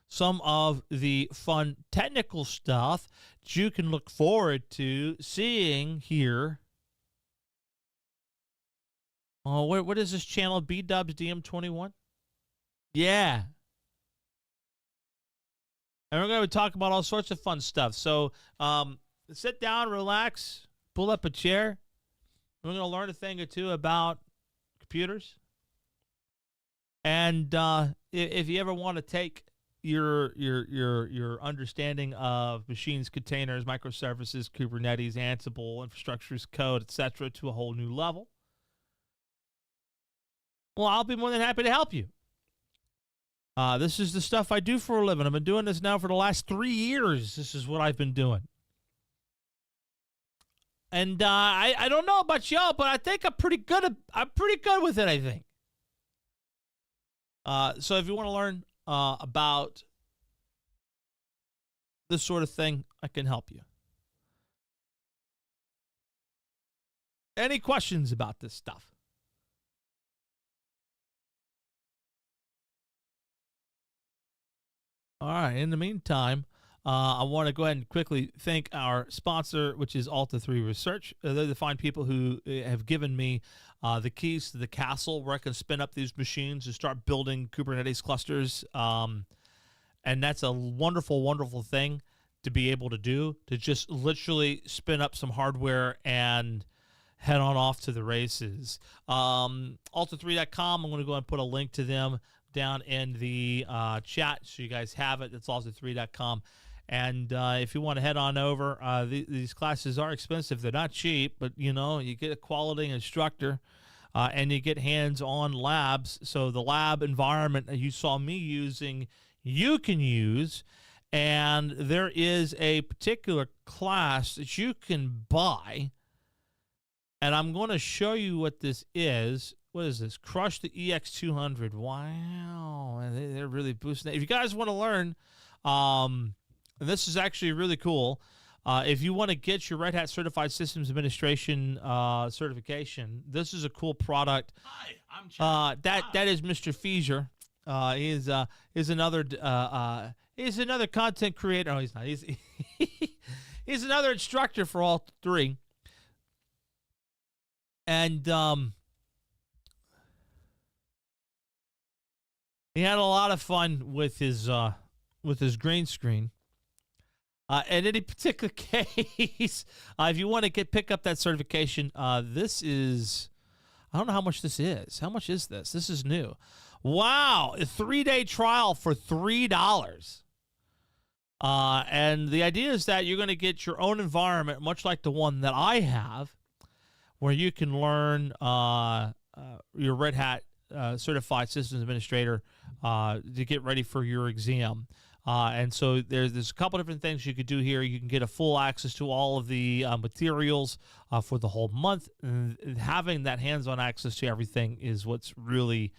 some of the fun technical stuff that you can look forward to seeing here. Oh, what is this channel? B-Dubs DM21? Yeah. And we're going to talk about all sorts of fun stuff. So sit down, relax, pull up a chair. We're going to learn a thing or two about computers. And if you ever want to take your understanding of machines, containers, microservices, Kubernetes, Ansible, infrastructures, code, etc. to a whole new level, well, I'll be more than happy to help you. This is the stuff I do for a living. I've been doing this now for the last 3 years. This is what I've been doing. And I don't know about y'all, but I think I'm pretty good with it, I think. So if you want to learn about this sort of thing, I can help you. Any questions about this stuff? All right. In the meantime, I want to go ahead and quickly thank our sponsor, which is Alta 3 Research. They're the fine people who have given me the keys to the castle where I can spin up these machines and start building Kubernetes clusters. And that's a wonderful, wonderful thing to be able to do, to just literally spin up some hardware and head on off to the races. Alta3.com, I'm going to go and put a link to them down in the chat so you guys have it. It's alta3.com. And if you want to head on over, these classes are expensive. They're not cheap, but, you know, you get a quality instructor and you get hands-on labs. So the lab environment that you saw me using, you can use. And there is a particular class that you can buy. And I'm going to show you what this is. What is this? Crush the EX200. Wow. And they're really boosting it. If you guys want to learn, and this is actually really cool, if you want to get your Red Hat Certified Systems Administration certification, this is a cool product. Hi, I'm Chad. That is Mr. Feaser. He's another content creator. No, he's not. He's another instructor for all three. And he had a lot of fun with his green screen. In any particular case, if you want to pick up that certification, this is, I don't know how much this is. How much is this? This is new. Wow, a 3-day trial for $3. And the idea is that you're going to get your own environment, much like the one that I have, where you can learn your Red Hat Certified Systems Administrator to get ready for your exam. And so there's a couple different things you could do here. You can get a full access to all of the materials for the whole month. And having that hands-on access to everything is what's really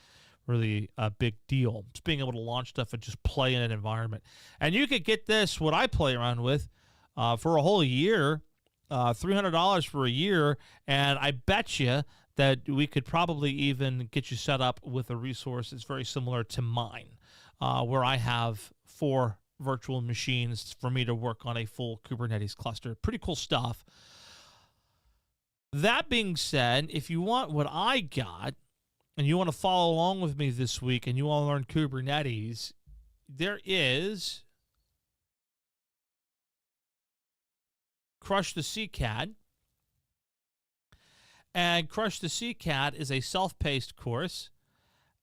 a big deal. Just being able to launch stuff and just play in an environment. And you could get this, what I play around with, for a whole year, $300 for a year, and I bet you that we could probably even get you set up with a resource that's very similar to mine, where I have 4 virtual machines for me to work on a full Kubernetes cluster. Pretty cool stuff. That being said, if you want what I got, and you want to follow along with me this week, and you want to learn Kubernetes, there is Crush the CCAD. And Crush the CCAD is a self-paced course.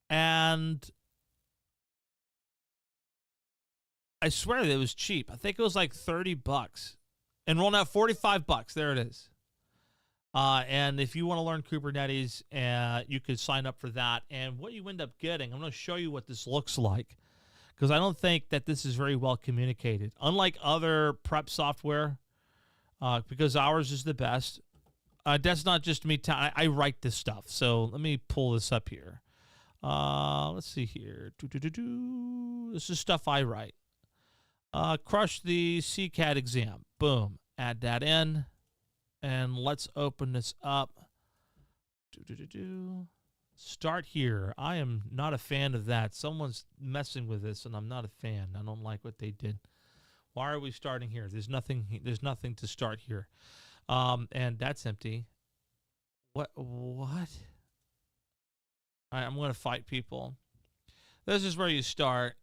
And I swear that it was cheap. I think it was like $30. Enroll now, $45. There it is. And if you want to learn Kubernetes, you could sign up for that. And what you end up getting, I'm going to show you what this looks like, because I don't think that this is very well communicated. Unlike other prep software, because ours is the best. That's not just me. I write this stuff. So let me pull this up here. Let's see here. This is stuff I write. Crush the CCAD exam. Boom. Add that in. And let's open this up. Start here. I am not a fan of that. Someone's messing with this, and I'm not a fan. I don't like what they did. Why are we starting here? There's nothing to start here. And that's empty. What? All right, I'm going to fight people. This is where you start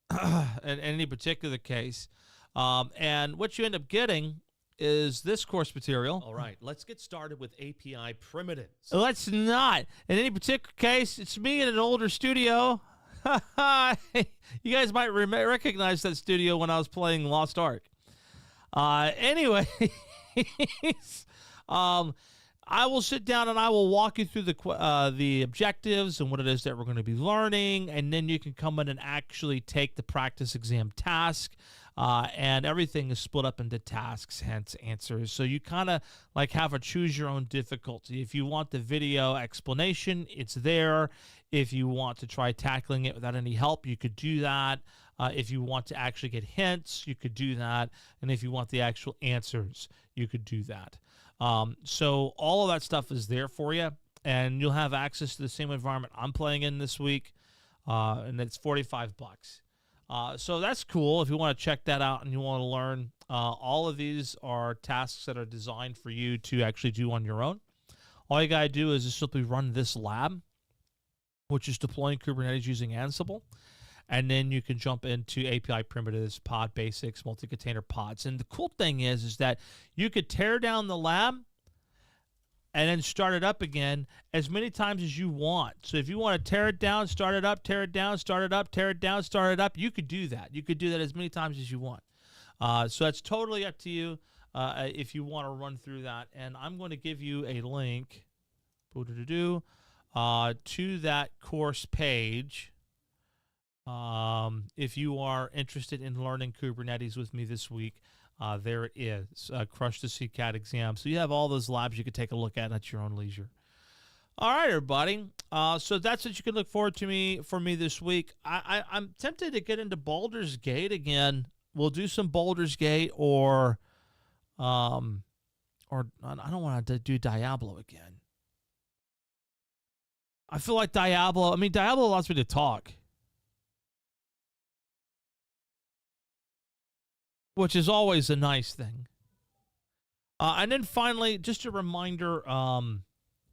in any particular case. And what you end up getting is this course material. All right, let's get started with API primitives. Let's not. In any particular case, it's me in an older studio. You guys might recognize that studio when I was playing Lost Ark. Anyways, I will sit down and I will walk you through the objectives and what it is that we're going to be learning, and then you can come in and actually take the practice exam task. And everything is split up into tasks, hence answers. So you kind of like have a choose your own difficulty. If you want the video explanation, it's there. If you want to try tackling it without any help, you could do that. If you want to actually get hints, you could do that. And if you want the actual answers, you could do that. So all of that stuff is there for you, and you'll have access to the same environment I'm playing in this week, and it's $45. So that's cool if you want to check that out and you want to learn. All of these are tasks that are designed for you to actually do on your own. All you got to do is just simply run this lab, which is deploying Kubernetes using Ansible. And then you can jump into API primitives, pod basics, multi-container pods. And the cool thing is that you could tear down the lab and then start it up again as many times as you want. So if you want to tear it down, start it up, tear it down, start it up, tear it down, start it up, you could do that. You could do that as many times as you want. So that's totally up to you if you want to run through that. And I'm going to give you a link to that course page. If you are interested in learning Kubernetes with me this week, there it is, Crush the CCAT exam. So you have all those labs you could take a look at your own leisure. All right, everybody. So that's what you can look forward to for me this week. I'm tempted to get into Baldur's Gate again. We'll do some Baldur's Gate, or I don't want to do Diablo again. I feel like Diablo allows me to talk, which is always a nice thing. And then finally, just a reminder,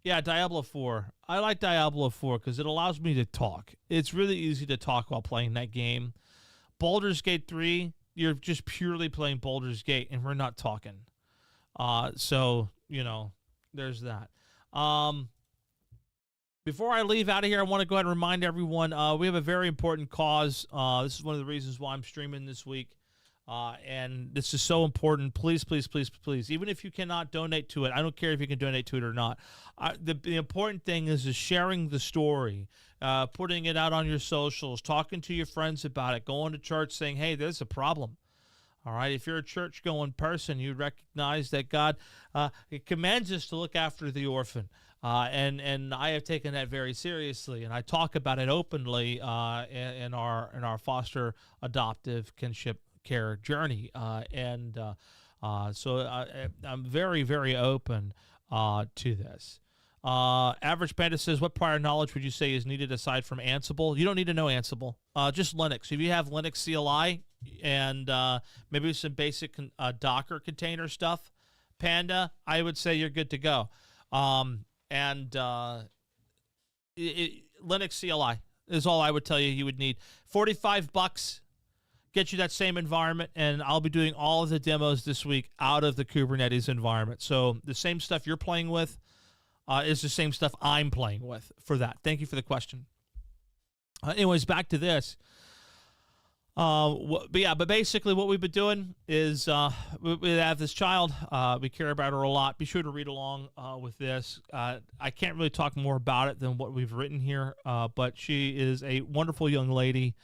Diablo 4. I like Diablo 4 because it allows me to talk. It's really easy to talk while playing that game. Baldur's Gate 3, you're just purely playing Baldur's Gate, and we're not talking. So, there's that. Before I leave out of here, I want to go ahead and remind everyone, we have a very important cause. This is one of the reasons why I'm streaming this week. And this is so important. Please, please, please, please. Even if you cannot donate to it, I don't care if you can donate to it or not. The important thing is sharing the story, putting it out on your socials, talking to your friends about it, going to church saying, hey, there's a problem. All right, if you're a church-going person, you recognize that God commands us to look after the orphan. And I have taken that very seriously, and I talk about it openly in our foster adoptive kinship care journey, so I'm very, very open to this. Average Panda says, what prior knowledge would you say is needed aside from Ansible? You don't need to know Ansible, just Linux. If you have Linux CLI and maybe some basic Docker container stuff, Panda, I would say you're good to go. Linux CLI is all I would tell you would need. $45. Get you that same environment, and I'll be doing all of the demos this week out of the Kubernetes environment. So the same stuff you're playing with is the same stuff I'm playing with for that. Thank you for the question. Anyways, back to this. But basically what we've been doing is we have this child. We care about her a lot. Be sure to read along with this. I can't really talk more about it than what we've written here, but she is a wonderful young lady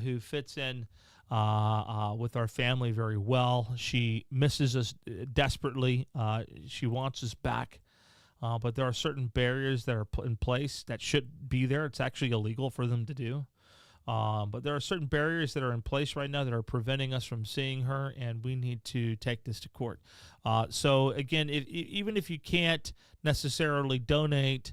who fits in with our family very well. She misses us desperately. She wants us back. But there are certain barriers that are put in place that should be there. It's actually illegal for them to do. But there are certain barriers that are in place right now that are preventing us from seeing her, and we need to take this to court. So again, even if you can't necessarily donate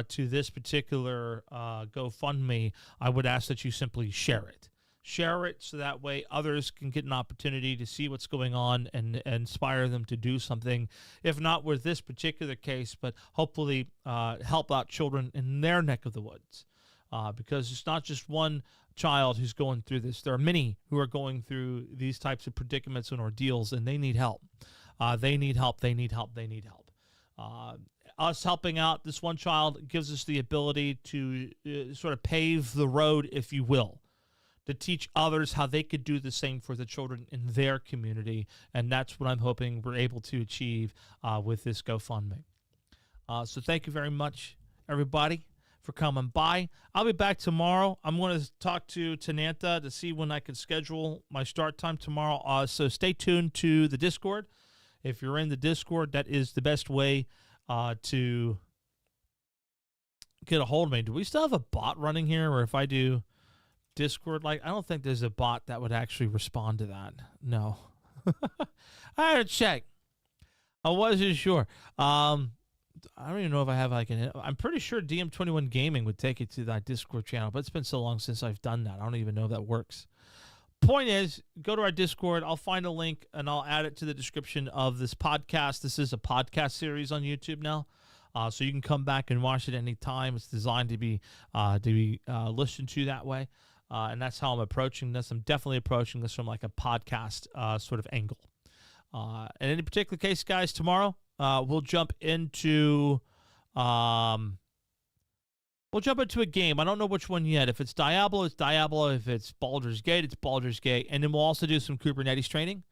to this particular GoFundMe, I would ask that you simply share it. Share it so that way others can get an opportunity to see what's going on and inspire them to do something, if not with this particular case, but hopefully help out children in their neck of the woods. Because it's not just one child who's going through this. There are many who are going through these types of predicaments and ordeals, and they need help. They need help. They need help. They need help. us helping out this one child gives us the ability to sort of pave the road, if you will, to teach others how they could do the same for the children in their community. And that's what I'm hoping we're able to achieve with this GoFundMe. So thank you very much, everybody, for coming by. I'll be back tomorrow. I'm going to talk to Tananta to see when I can schedule my start time tomorrow. So stay tuned to the Discord. If you're in the Discord, that is the best way to get a hold of me. Do we still have a bot running here? Or if I do Discord, I don't think there's a bot that would actually respond to that. No. I had to check. I wasn't sure. I don't even know if I have I'm pretty sure DM21 Gaming would take it to that Discord channel, but it's been so long since I've done that. I don't even know if that works. Point is, go to our Discord. I'll find a link and I'll add it to the description of this podcast. This is a podcast series on YouTube now, so you can come back and watch it anytime. It's designed to be listened to that way, and that's how I'm approaching this. I'm definitely approaching this from like a podcast sort of angle. In any particular case, guys, tomorrow we'll jump into a game. I don't know which one yet. If it's Diablo, it's Diablo. If it's Baldur's Gate, it's Baldur's Gate. And then we'll also do some Kubernetes training.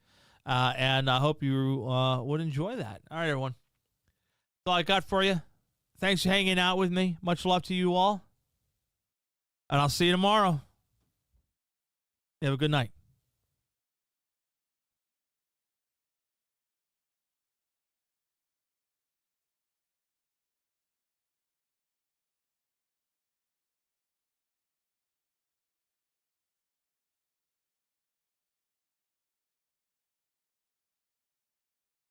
And I hope you would enjoy that. All right, everyone. That's all I got for you. Thanks for hanging out with me. Much love to you all. And I'll see you tomorrow. You have a good night.